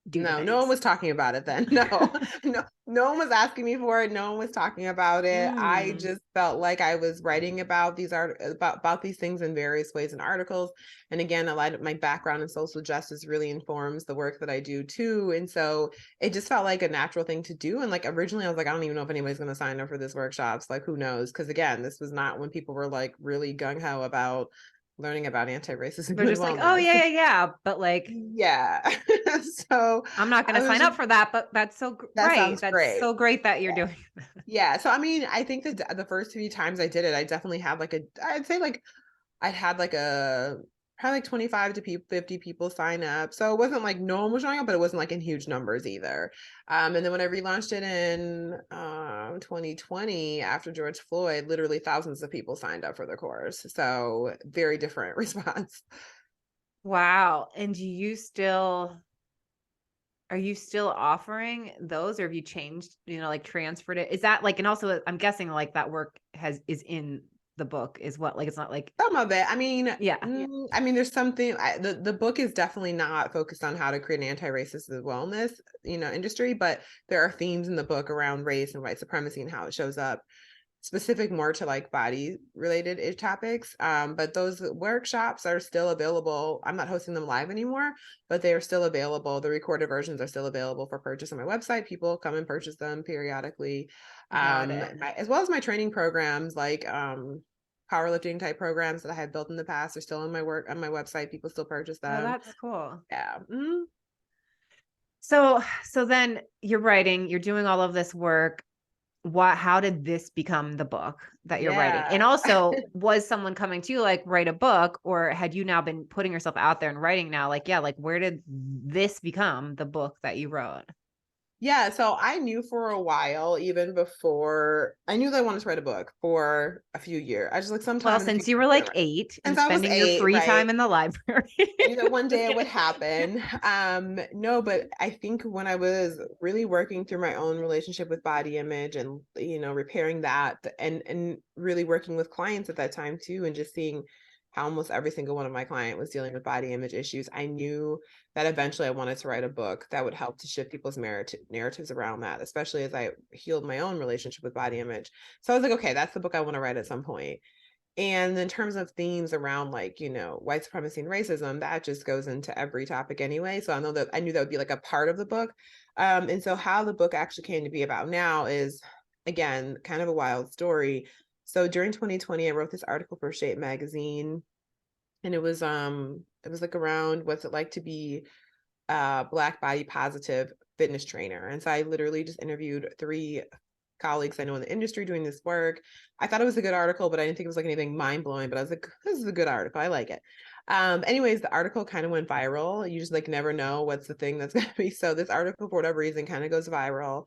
do the No, no one things. was talking about it then. No, no one was asking me for it. No one was talking about it. I Mm. just felt like I was writing about about these things in various ways in articles. And again, a lot of my background in social justice really informs the work that I do too. And so it just felt like a natural thing to do. And like originally I was like, I don't even know if anybody's going to sign up for this workshops. Like, who knows? Because again, this was not when people were like really gung-ho about learning about anti-racism They're and just like, oh, wellness. yeah, yeah, yeah. But like, Yeah. So I'm not I gonna was sign just up for that, but that's so that right. sounds That's great. so great that you're Yeah. doing. Yeah. So I mean, I think that the first few times I did it, I definitely had like I'd say like I had like a probably like 25 to 50 people sign up. So it wasn't like no one was showing up, but it wasn't like in huge numbers either. And then when I relaunched it in 2020 after George Floyd, literally thousands of people signed up for the course. So very different response. Wow. And are you still offering those, or have you changed, like transferred it? Is that like, and also I'm guessing like that work is in the book is what, like, it's not like, Some of it. yeah. There's something. The book is definitely not focused on how to create an anti-racist wellness, industry, but there are themes in the book around race and white supremacy and how it shows up, specific more to like body related topics. But those workshops are still available. I'm not hosting them live anymore, but they are still available. The recorded versions are still available for purchase on my website. People come and purchase them periodically. Got it. As well as my training programs, like powerlifting type programs that I had built in the past are still on my website. People still purchase Oh, them. that's cool. Yeah. So then you're writing, you're doing all of this work. How did this become the book that you're writing? And Yeah. also, was someone coming to you like, write a book, or had you now been putting yourself out there and writing now? Like, yeah, like where did this become the book that you wrote? Yeah, so I knew for a while, even before I knew that I wanted to write a book for a few years. I just like Well, sometime in the since future. you were like 8 and Since I was spending your 8, free right? time in the library. I knew that one Just day it would kidding. happen. No, but I think when I was really working through my own relationship with body image and repairing that, and really working with clients at that time too, and just seeing how almost every single one of my client was dealing with body image issues, I knew that eventually I wanted to write a book that would help to shift people's narratives around that, especially as I healed my own relationship with body image. So I was like, okay, that's the book I want to write at some point. And in terms of themes around like, white supremacy and racism, that just goes into every topic anyway. So I knew that would be like a part of the book. And so how the book actually came to be about now is, again, kind of a wild story. So during 2020, I wrote this article for Shape magazine, and it was like around what's it like to be a Black body positive fitness trainer. And so I literally just interviewed 3 colleagues I know in the industry doing this work. I thought it was a good article, but I didn't think it was like anything mind blowing, but I was like, this is a good article. I like it. Anyways, the article kind of went viral. You just like never know what's the thing that's going to be. So this article, for whatever reason, kind of goes viral.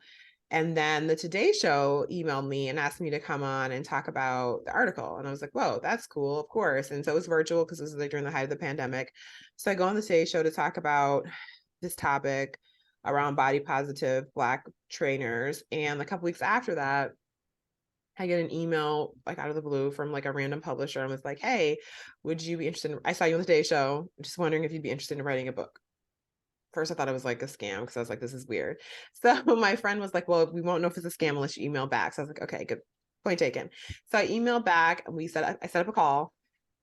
And then the Today Show emailed me and asked me to come on and talk about the article. And I was like, whoa, that's cool, of course. And so it was virtual because it was like during the height of the pandemic. So I go on the Today Show to talk about this topic around body positive Black trainers. And a couple weeks after that, I get an email like out of the blue from like a random publisher and was like, hey, would you be interested I saw you on the Today Show. Just wondering if you'd be interested in writing a book. First, I thought it was like a scam because I was like, this is weird. So my friend was like, well, we won't know if it's a scam unless you email back. So I was like, okay, good. Point taken. So I emailed back and I set up a call,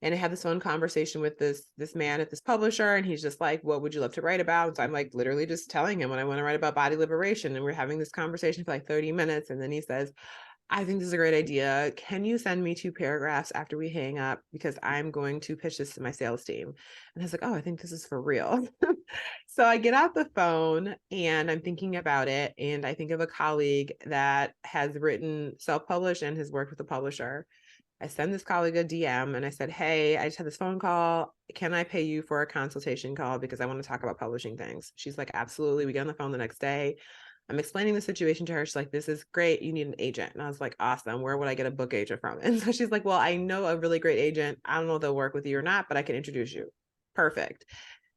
and I had this phone conversation with this man at this publisher, and he's just like, what would you love to write about? And so I'm like literally just telling him what I want to write about body liberation. And we're having this conversation for like 30 minutes. And then he says, I think this is a great idea. Can you send me 2 paragraphs after we hang up? Because I'm going to pitch this to my sales team. And I was like, oh, I think this is for real. So I get off the phone and I'm thinking about it. And I think of a colleague that has written self-published and has worked with a publisher. I send this colleague a DM and I said, hey, I just had this phone call. Can I pay you for a consultation call? Because I want to talk about publishing things. She's like, absolutely. We get on the phone the next day. I'm explaining the situation to her. She's like, this is great. You need an agent. And I was like, awesome. Where would I get a book agent from? And so she's like, well, I know a really great agent. I don't know if they'll work with you or not, but I can introduce you. Perfect.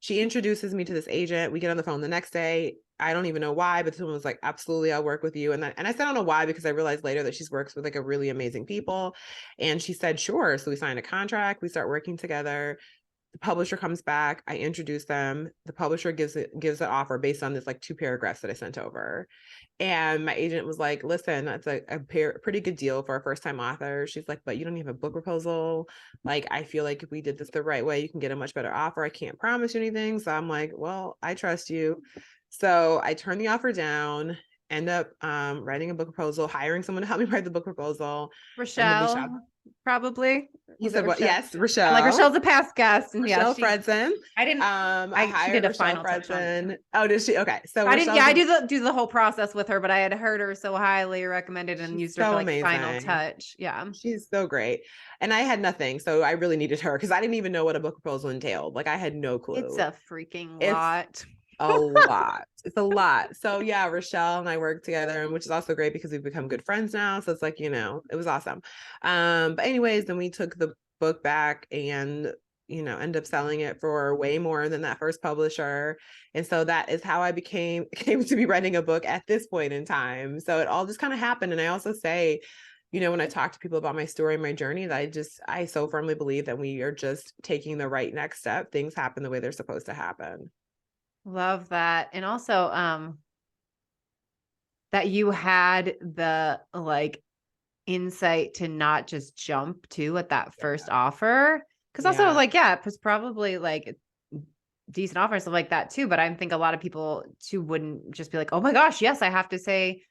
She introduces me to this agent. We get on the phone the next day. I don't even know why, but someone was like, absolutely, I'll work with you. And I said, I don't know why, because I realized later that she's works with like a really amazing people. And she said, sure. So we signed a contract. We start working together. The publisher comes back. I introduce them. The publisher gives an offer based on this like 2 paragraphs that I sent over. And my agent was like, listen, that's a pretty good deal for a first time author. She's like, but you don't even have a book proposal. Like, I feel like if we did this the right way, you can get a much better offer. I can't promise you anything. So I'm like, well, I trust you. So I turned the offer down, end up writing a book proposal, hiring someone to help me write the book proposal. And then we shot. Rochelle, probably. You Was it said what? Rochelle? Yes, I'm like, Rochelle. Rochelle's a past guest, and yeah, Rochelle Fredson. I didn't. I She hired did a Rochelle final touch on it. Fredson. Oh, did she? Okay. So I didn't. Yeah, Rochelle's I do the whole process with her, but I had heard her so highly recommended and she's used her for so like final amazing. touch. Yeah, She's so great. And I had nothing. So I really needed her because I didn't even know what a book proposal entailed. Like I had no it's clue. a freaking It's lot. a lot. It's a lot. So yeah, Rochelle and I worked together, and which is also great because we've become good friends now. So it's like, it was awesome. But anyways, then we took the book back and end up selling it for way more than that first publisher. And so that is how I came to be writing a book at this point in time. So it all just kind of happened. And I also say, when I talk to people about my story, my journey, that I so firmly believe that we are just taking the right next step. Things happen the way they're supposed to happen. Love that. And also, that you had the like insight to not just jump to at that first Yeah. offer. Cause also Yeah. like, yeah, it was probably like decent offer and stuff like that too. But I think a lot of people too wouldn't just be like, oh my gosh, yes, I have to say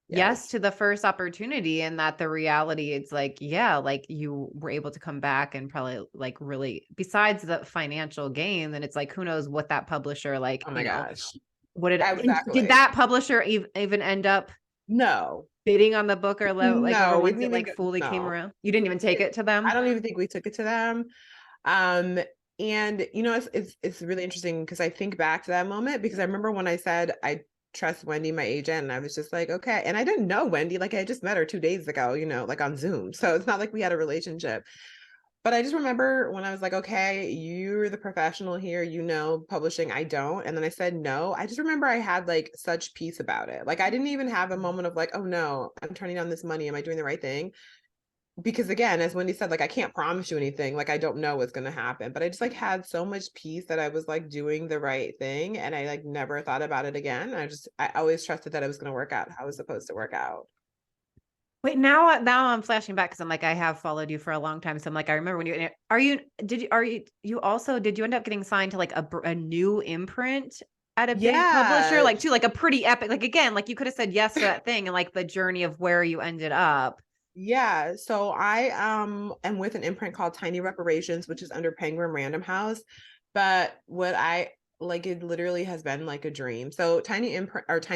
yes Yes. to the first opportunity. And that the reality, it's like, yeah, like you were able to come back and probably like really, besides the financial gain, then it's like, who knows what that publisher, like, Oh my gosh. what did Exactly. that publisher even end up No. bidding on the book, or like over No, we once didn't it even like go, fully came no. around? You didn't even take it to I them? don't even think we took it to them. Um, and it's really interesting because I think back to that moment, because I remember when I said I trust Wendy, my agent, and I was just like, okay. And I didn't know Wendy, like I just met her 2 days ago, like on Zoom. So it's not like we had a relationship. But I just remember when I was like, okay, you're the professional here, publishing, I don't. And then I said no. I just remember I had like such peace about it. Like I didn't even have a moment of like, oh no, I'm turning down this money. Am I doing the right thing? Because again, as Wendy said, like I can't promise you anything. Like I don't know what's gonna happen. But I just like had so much peace that I was like doing the right thing. And I like never thought about it again. I always trusted that it was gonna work out how it was supposed to work out. Wait, now I'm flashing back because I'm like, I have followed you for a long time. So I'm like, I remember when did you end up getting signed to like a new imprint at a big publisher? Yeah. Like to like a pretty epic, like again, like you could have said yes to that thing and like the journey of where you ended up. Yeah, so I am with an imprint called Tiny Reparations, which is under Penguin Random House. But what I like, it literally has been like a dream. So Tiny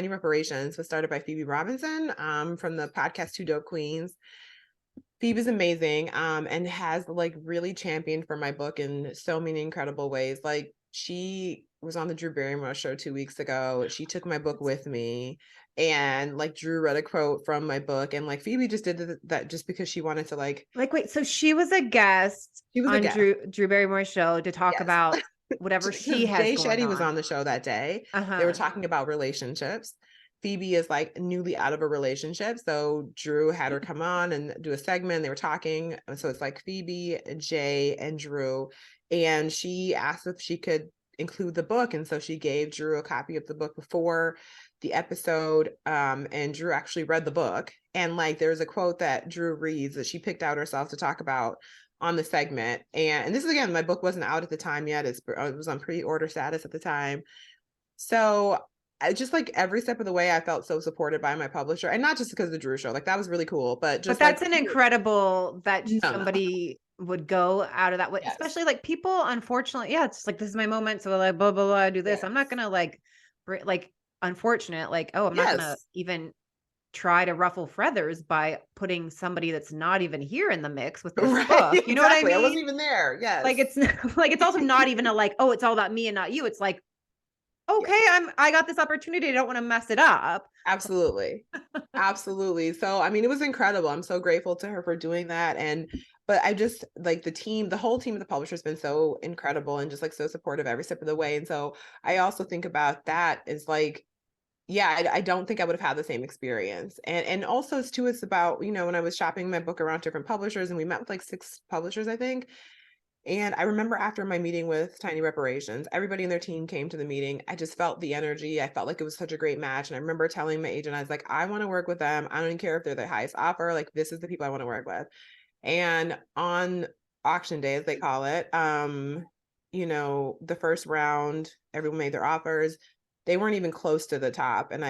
Reparations was started by Phoebe Robinson from the podcast Two Dope Queens. Phoebe's amazing and has like really championed for my book in so many incredible ways. Like she was on the Drew Barrymore show 2 weeks ago. She took my book with me, and like Drew read a quote from my book, and like Phoebe just did that just because she wanted to Like, wait, so she was a guest she was a on guest. Drew Barrymore's show to talk Yes. about whatever she Because has Jay going Shetty was on. on the show that day. They were Uh-huh. talking about relationships. Phoebe is like newly out of a relationship. So Drew had her come on and do a segment. They were talking. So it's like Phoebe, Jay, and Drew. And she asked if she could include the book. And so she gave Drew a copy of the book before the episode. And Drew actually read the book. And like there's a quote that Drew reads that she picked out herself to talk about on the segment. And this is again, my book wasn't out at the time yet. It was on pre-order status at the time. So I just like every step of the way, I felt so supported by my publisher, and not just because of the Drew show, like that was really cool, but But just like that's an incredible that no, no, somebody would go out of that way, yes, especially like people, unfortunately, yeah, it's just like, this is my moment. So like, blah, blah, blah, I do this. I'm not yes, gonna like, unfortunate, like, oh, I'm not gonna yes, even try to ruffle feathers by putting somebody that's not even here in the mix with this right, book. You know what I exactly. I wasn't mean? even there. Yes, Like it's like it's also not even a like, oh, it's all about me and not you. It's like, yes. okay, I got this opportunity. I don't want to mess it up. Absolutely. Absolutely. So, I mean, it was incredible. I'm so grateful to her for doing that. But I just like the whole team of the publisher has been so incredible and just like so supportive every step of the way. And so I also think about that as like, yeah, I don't think I would have had the same experience. And also too, it's about, when I was shopping my book around different publishers, and we met with like 6 publishers, I think. And I remember after my meeting with Tiny Reparations, everybody in their team came to the meeting. I just felt the energy. I felt like it was such a great match. And I remember telling my agent, I was like, I want to work with them. I don't even care if they're the highest offer. Like, this is the people I want to work with. And on auction day, as they call it, the first round, everyone made their offers. They weren't even close to the top. And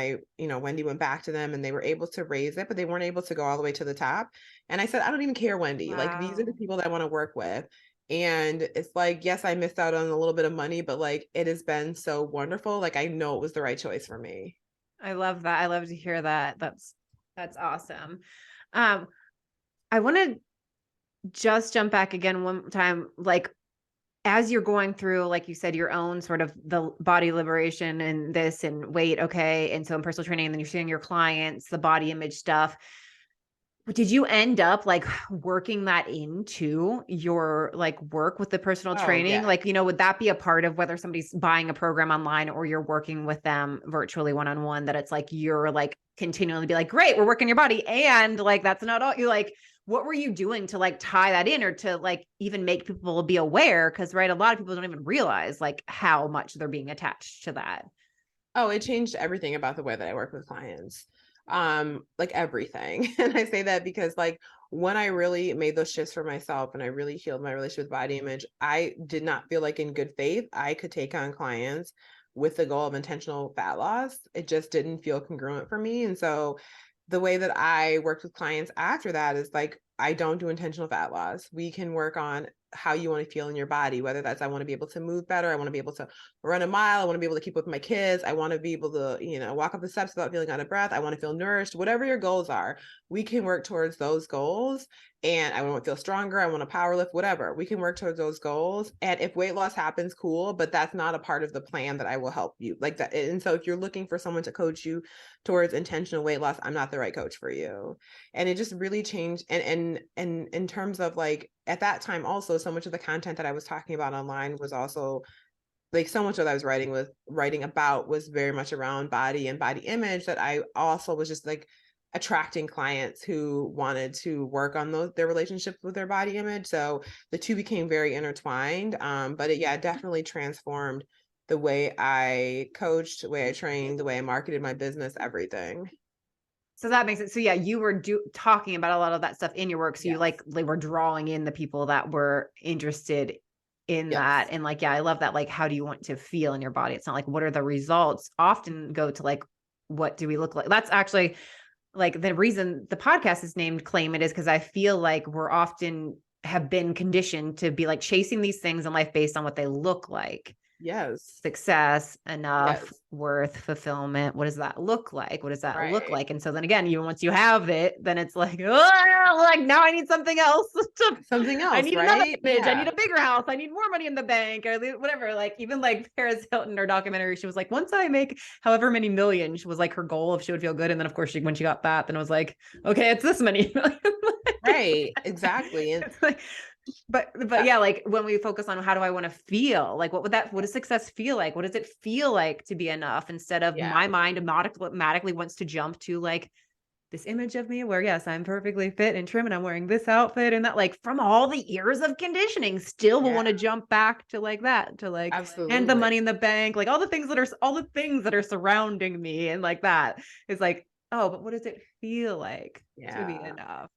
Wendy went back to them and they were able to raise it, but they weren't able to go all the way to the top. And I said, I don't even care, Wendy. Like, these are the Wow. people that I want to work with. And it's like, yes, I missed out on a little bit of money, but like it has been so wonderful. Like I know it was the right choice for me. I love that. I love to hear that. That's awesome. Um, I want to just jump back again one time, like as you're going through, like you said, your own sort of the body liberation and this and weight, okay, and so in personal training, and then you're seeing your clients, the body image stuff. Did you end up like working that into your like work with the personal Oh training? yeah. Like, would that be a part of whether somebody's buying a program online or you're working with them virtually one-on-one, that it's like you're like continually be like, great, we're working your body. And like, that's not all you like, what were you doing to like tie that in or to like even make people be aware? Cause right, a lot of people don't even realize like how much they're being attached to that. Oh, it changed everything about the way that I work with clients. Like everything. And I say that because like when I really made those shifts for myself and I really healed my relationship with body image, I did not feel like in good faith I could take on clients with the goal of intentional fat loss. It just didn't feel congruent for me. And so the way that I worked with clients after that is like, I don't do intentional fat loss. We can work on how you want to feel in your body, whether that's I want to be able to move better, I want to be able to run a mile, I want to be able to keep up with my kids, I want to be able to, walk up the steps without feeling out of breath, I want to feel nourished, whatever your goals are, we can work towards those goals. And I want to feel stronger, I want to power lift, whatever. We can work towards those goals. And if weight loss happens, cool, but that's not a part of the plan that I will help you like that. And so if you're looking for someone to coach you towards intentional weight loss, I'm not the right coach for you. And it just really changed. And in terms of like at that time also, so much of the content that I was talking about online was also like so much of what I was writing about was very much around body and body image, that I also was just like attracting clients who wanted to work on their relationships with their body image. So the two became very intertwined. But it definitely transformed the way I coached, the way I trained, the way I marketed my business, everything. So that makes it. So yeah, you were talking about a lot of that stuff in your work. So you Yes. like they were drawing in the people that were interested in that. Yes. And like, yeah, I love that. Like, how do you want to feel in your body? It's not like, what are the results? Often go to like, what do we look like? That's actually like the reason the podcast is named Claim It is because I feel like we're often have been conditioned to be like chasing these things in life based on what they look like. Yes. Success, enough, Yes. worth, fulfillment. What does that look like? What does that look Right. like? And so then again, even once you have it, then it's like, oh, like now I need something else. Something I else, need another right? image. I need Yeah. a bigger house. I need more money in the bank or whatever. Like even like Paris Hilton, her documentary, she was like, once I make however many millions, was like her goal if she would feel good. And then of course when she got that, then it was like, okay, it's this many million. Right. Exactly. And It's like, but yeah, like when we focus on how do I want to feel, like what does success feel like? What does it feel like to be enough? Instead of yeah. my mind automatically wants to jump to like this image of me where yes, I'm perfectly fit and trim and I'm wearing this outfit and that, like from all the years of conditioning, still will Yeah. want to jump back to like that, to like and the Absolutely. money in the bank, like all the things that are surrounding me and like that is like, oh, but what does it feel like to be Yeah. enough?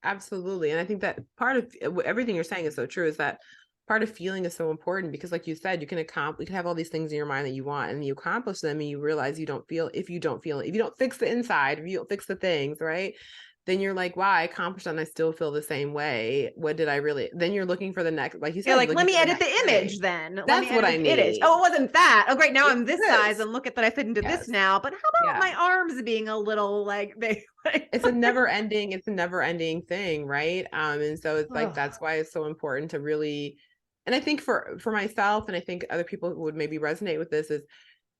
Absolutely. And I think that part of everything you're saying is so true, is that part of feeling is so important because like you said, you can have all these things in your mind that you want and you accomplish them and you realize if you don't fix the inside, if you don't fix the things, right? Then you're like, wow, I accomplished that and I still feel the same way. What did I really, then you're looking for the next, like you You're said, you're like, let looking me for the edit the next image thing. then. Let me That's what I edit the image. need. Oh, it wasn't that. Oh, great. Now It's I'm this size this. and look at that I fit into this Yes. now. But how about Yeah. my arms being a little like they like It's a never ending thing, right? And so it's like oh, that's why it's so important to really, and I think for myself and I think other people who would maybe resonate with this is,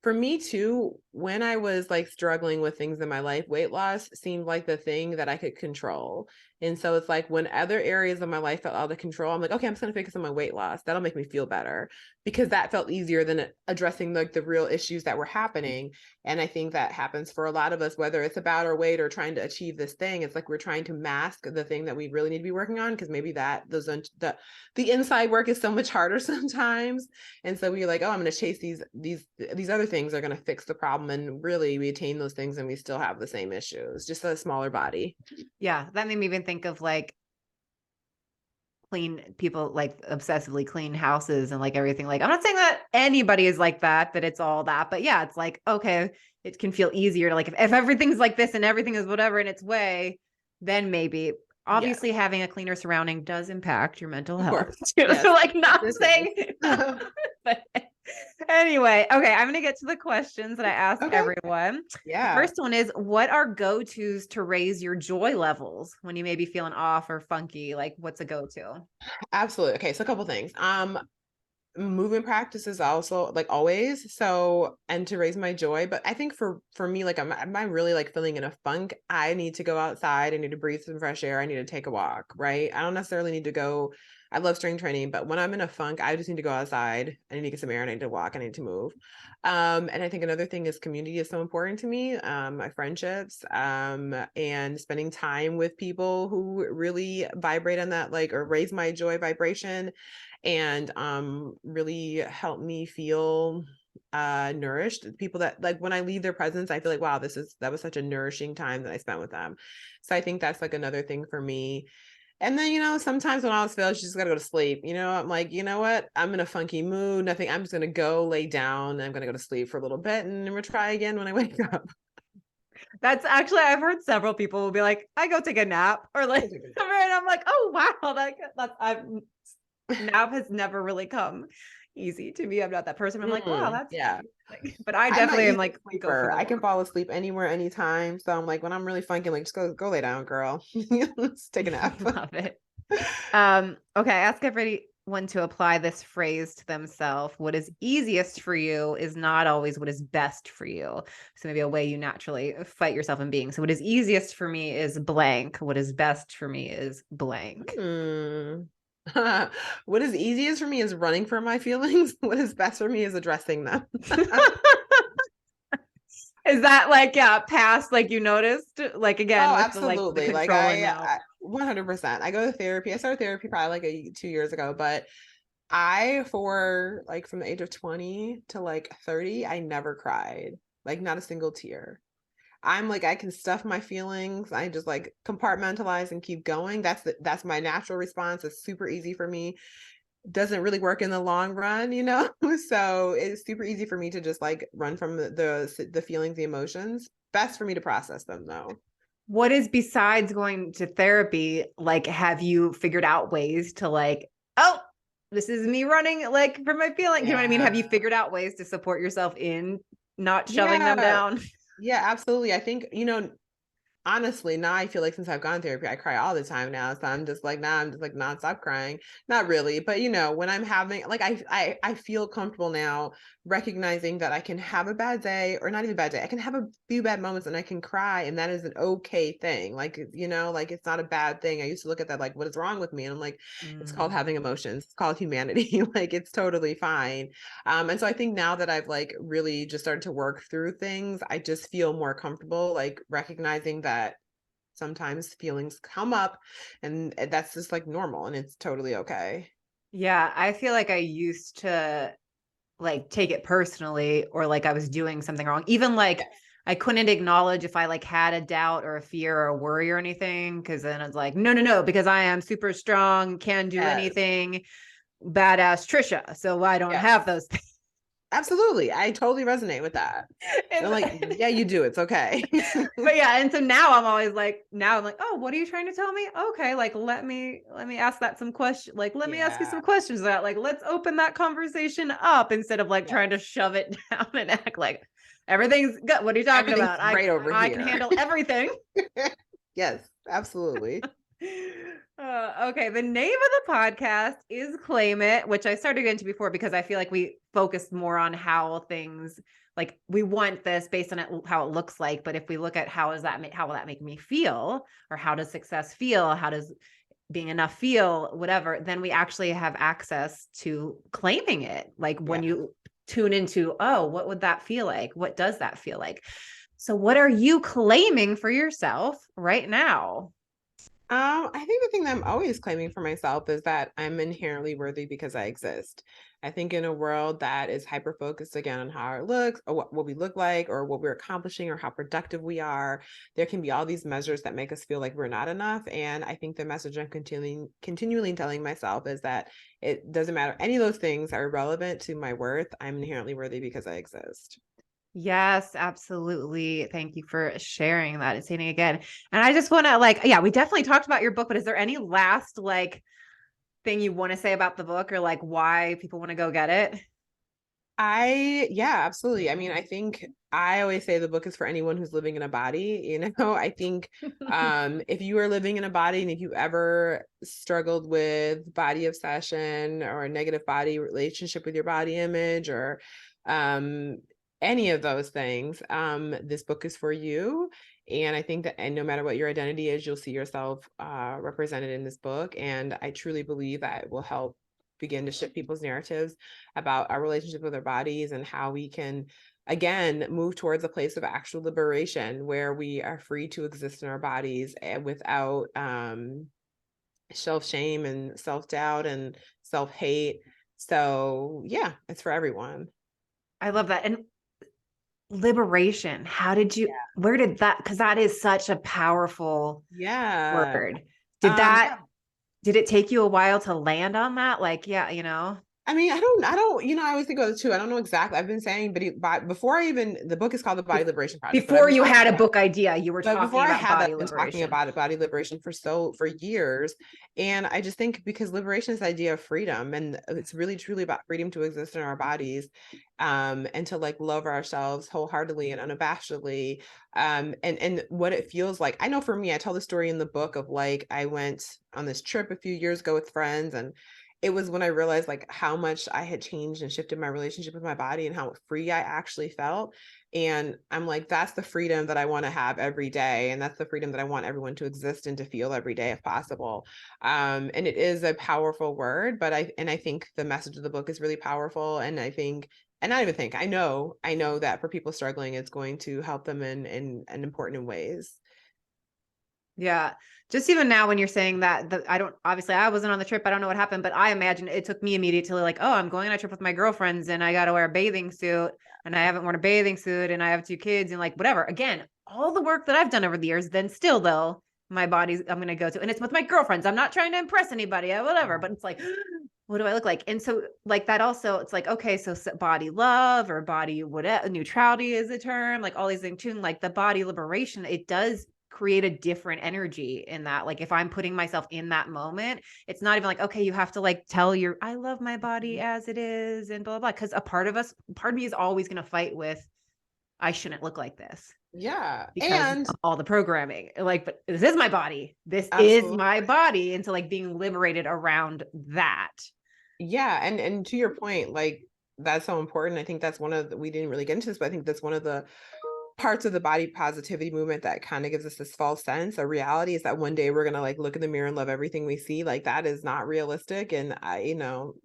for me too, when I was like struggling with things in my life, weight loss seemed like the thing that I could control. And so it's like when other areas of my life felt out of control, I'm like, okay, I'm just gonna focus on my weight loss. That'll make me feel better, because that felt easier than addressing like the real issues that were happening. And I think that happens for a lot of us, whether it's about our weight or trying to achieve this thing. It's like we're trying to mask the thing that we really need to be working on, because maybe the inside work is so much harder sometimes. And so we're like, oh, I'm going to chase these other things are going to fix the problem. And really we attain those things and we still have the same issues, just a smaller body. yeah. That made me even think of like clean people, like obsessively clean houses and like everything. Like I'm not saying that anybody is like that it's all that, but yeah, it's like, okay, it can feel easier to like if everything's like this and everything is whatever in its way, then maybe Yes, obviously having a cleaner surrounding does impact your mental of health course. too. Yes. So like not It saying does. but anyway, okay, I'm gonna get to the questions that I ask Okay. everyone. The Yeah. first one is, what are go-tos to raise your joy levels when you may be feeling off or funky? Like what's a go-to? Absolutely. Okay. So a couple things. Movement practices also, like always, so, and to raise my joy. But I think for me, like I'm really like feeling in a funk, I need to go outside, I need to breathe some fresh air, I need to take a walk, right? I don't necessarily need to go I love strength training, but when I'm in a funk, I just need to go outside. I need to get some air. I need to walk. I need to move. And I think another thing is community is so important to me. My friendships, and spending time with people who really vibrate on that, like, or raise my joy vibration, and really help me feel nourished. People that, like, when I leave their presence, I feel like, wow, that was such a nourishing time that I spent with them. So I think that's like another thing for me. And then, sometimes when all else fails, you just gotta go to sleep. I'm like, you know what? I'm in a funky mood. Nothing. I'm just gonna go lay down. And I'm gonna go to sleep for a little bit, and we'll try again when I wake up. That's actually, I've heard several people will be like, I go take a nap, or like, and I'm like, oh wow, nap has never really come easy to me. I'm not that person. I'm like, wow, that's Yeah. like, but I I'm not definitely am either like, a go for sleeper. the I can long. fall asleep anywhere, anytime. So I'm like, when I'm really funky, like, just go lay down, girl. Let's take a nap. Love it. Okay, I ask everyone to apply this phrase to themselves. What is easiest for you is not always what is best for you. So maybe a way you naturally fight yourself in being. So what is easiest for me is blank. What is best for me is blank. Hmm. What is easiest for me is running from my feelings. What is best for me is addressing them. Is that like, yeah, past, like you noticed, like again, Oh, with the absolutely. Like control and now. 100%. I go to therapy. I started therapy probably like 2 years ago, but for like from the age of 20 to like 30, I never cried, like not a single tear. I'm like, I can stuff my feelings. I just like compartmentalize and keep going. That's my natural response. It's super easy for me. Doesn't really work in the long run, So it's super easy for me to just like run from the feelings, the emotions. Best for me to process them though. What is, besides going to therapy, like, have you figured out ways to like, oh, this is me running like from my feeling, you know what I mean? Have you Yeah. figured out ways to support yourself in not shoving them Yeah. down? Yeah, absolutely. I think, honestly, now I feel like since I've gone to therapy, I cry all the time now. So I'm just like, now I'm just like nonstop crying. Not really, but when I'm having like I feel comfortable now recognizing that I can have a bad day, or not even a bad day. I can have a few bad moments and I can cry, and that is an okay thing. Like, like it's not a bad thing. I used to look at that like, what is wrong with me? And I'm like, it's called Mm. having emotions. It's called humanity. Like it's totally fine. And so I think now that I've like really just started to work through things, I just feel more comfortable, like recognizing that sometimes feelings come up, and that's just like normal and it's totally okay. Yeah, I feel like I used to like take it personally, or like I was doing something wrong. Even Yeah. like I couldn't acknowledge if I like had a doubt or a fear or a worry or anything, because then it's like, no, no, no, because I am super strong, can do Yes. anything, badass Trisha. So I don't Yes. have those things. Absolutely. I totally resonate with that. And I'm like, And, yeah, you do. It's okay. but yeah, and so now I'm always like, now I'm like, oh, what are you trying to tell me? Okay, like let me ask that some question. Like, let me ask you Yeah. some questions about, like, let's open that conversation up instead of like Yes. trying to shove it down and act like everything's good. What are you talking Everything's about? great over I can here. handle everything. Yes, absolutely. Okay, the name of the podcast is Claim It, which I started into before because I feel like we focused more on how things, like, we want this based on how it looks like, but if we look at how will that make me feel, or how does success feel, how does being enough feel, whatever, then we actually have access to claiming it. Like when Yeah. you tune into, oh, what would that feel like? What does that feel like? So what are you claiming for yourself right now? I think the thing that I'm always claiming for myself is that I'm inherently worthy because I exist. I think in a world that is hyper focused again on how it looks, or what we look like, or what we're accomplishing, or how productive we are, there can be all these measures that make us feel like we're not enough. And I think the message I'm continually telling myself is that it doesn't matter. Any of those things are relevant to my worth. I'm inherently worthy because I exist. Yes, absolutely. Thank you for sharing that and saying it again. And I just want to, like, yeah, we definitely talked about your book, but is there any last like thing you want to say about the book, or like why people want to go get it? Yeah, absolutely. I mean, I think I always say the book is for anyone who's living in a body, I think if you are living in a body, and if you ever struggled with body obsession or a negative body relationship with your body image, or um any of those things, this book is for you. And I think that, and no matter what your identity is, you'll see yourself represented in this book. And I truly believe that it will help begin to shift people's narratives about our relationship with our bodies and how we can, again, move towards a place of actual liberation where we are free to exist in our bodies without self shame and self doubt and self hate. So, yeah, it's for everyone. I love that. And liberation, where did that, because that is such a powerful Yeah. word. Yeah. Did it take you a while to land on that? Like, yeah, I mean, I don't, I always think about it too. I don't know exactly. I've been saying, but before the book is called The Body Liberation Project, but I've before been you talking had a about, book idea, you were but before talking I about had that, body I've been talking liberation. about body liberation for years. And I just think because liberation is the idea of freedom, and it's really truly about freedom to exist in our bodies, and to like love ourselves wholeheartedly and unabashedly, and what it feels like. I know for me, I tell the story in the book of like I went on this trip a few years ago with friends, and it was when I realized like how much I had changed and shifted my relationship with my body and how free I actually felt. And I'm like, that's the freedom that I want to have every day. And that's the freedom that I want everyone to exist and to feel every day if possible. And it is a powerful word, but I think the message of the book is really powerful. And I think, and not even think, I know that for people struggling, it's going to help them in important ways. Yeah. Just even now when you're saying that, I don't, obviously I wasn't on the trip. I don't know what happened, but I imagine it took me immediately like, oh, I'm going on a trip with my girlfriends and I got to wear a bathing suit and I haven't worn a bathing suit and I have 2 kids and like, whatever. Again, all the work that I've done over the years, then still though, my body's, I'm going to go to, and it's with my girlfriends. I'm not trying to impress anybody, whatever, but it's like, what do I look like? And so like that also, it's like, okay, so body love or body, whatever, neutrality is a term, like all these things too, like the body liberation, it does create a different energy in that. Like if I'm putting myself in that moment, it's not even like, okay, you have to like tell your, I love my body as it is and blah, blah, blah. Cause a part of me is always going to fight with, I shouldn't look like this Yeah. because And of all the programming. Like, but this is my body. This is absolutely. my body. And so like being liberated around that. Yeah, and to your point, like that's so important. I think that's one of we didn't really get into this, but I think that's one of the parts of the body positivity movement that kind of gives us this false sense. A reality is that one day we're gonna like look in the mirror and love everything we see. Like that is not realistic. And I,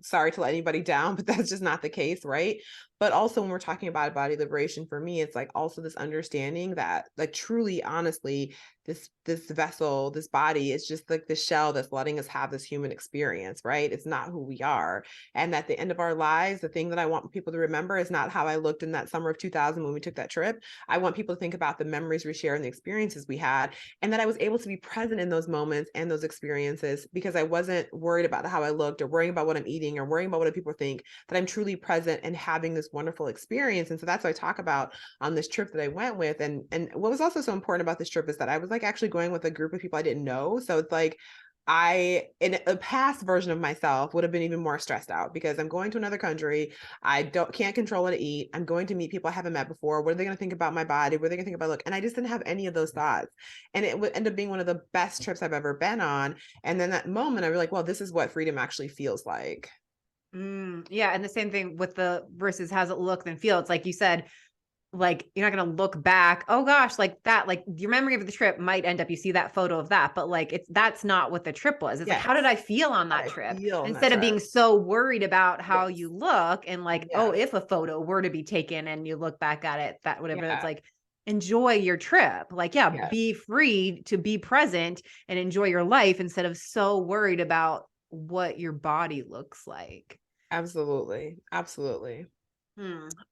sorry to let anybody down, but that's just not the case, right? But also when we're talking about body liberation, for me, it's like also this understanding that like truly, honestly, this vessel, this body is just like the shell that's letting us have this human experience, right? It's not who we are. And at the end of our lives, the thing that I want people to remember is not how I looked in that summer of 2000 when we took that trip. I want people to think about the memories we share and the experiences we had, and that I was able to be present in those moments and those experiences because I wasn't worried about how I looked or worrying about what I'm eating or worrying about what people think, that I'm truly present and having this wonderful experience. And so that's what I talk about on this trip that I went with. And what was also so important about this trip is that I was like actually going with a group of people I didn't know. So it's like I, in a past version of myself, would have been even more stressed out because I'm going to another country. I can't control what to eat. I'm going to meet people I haven't met before. What are they going to think about my body? What are they going to think about look? And I just didn't have any of those thoughts. And it would end up being one of the best trips I've ever been on. And then that moment, I was like, well, this is what freedom actually feels like. Yeah. And the same thing with the versus how's it look then feel. It's like you said, like you're not going to look back, oh gosh, like that, like your memory of the trip might end up, you see that photo of that, but like that's not what the trip was. It's like, Yes. how did I feel on How that I trip, feel on that instead of trip. being so worried about how Yes. you look and like, oh, Yes. if a photo were to be taken and you look back at it, that whatever, that's Yeah. like, enjoy your trip. Like, yeah, Yes. be free to be present and enjoy your life instead of so worried about what your body looks like. Absolutely. Absolutely.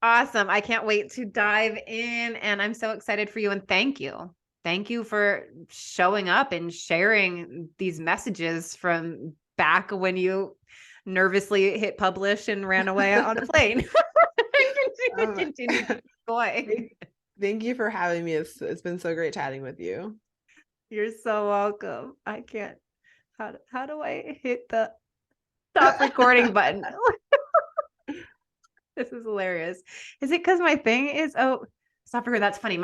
Awesome. I can't wait to dive in. And I'm so excited for you. And thank you. Thank you for showing up and sharing these messages from back when you nervously hit publish and ran away on a plane. And Um, continue going. thank you for having me. It's been so great chatting with you. You're so welcome. I can't. How do I hit the stop recording button? This is hilarious. Is it because my thing is, oh, stop recording. That's funny.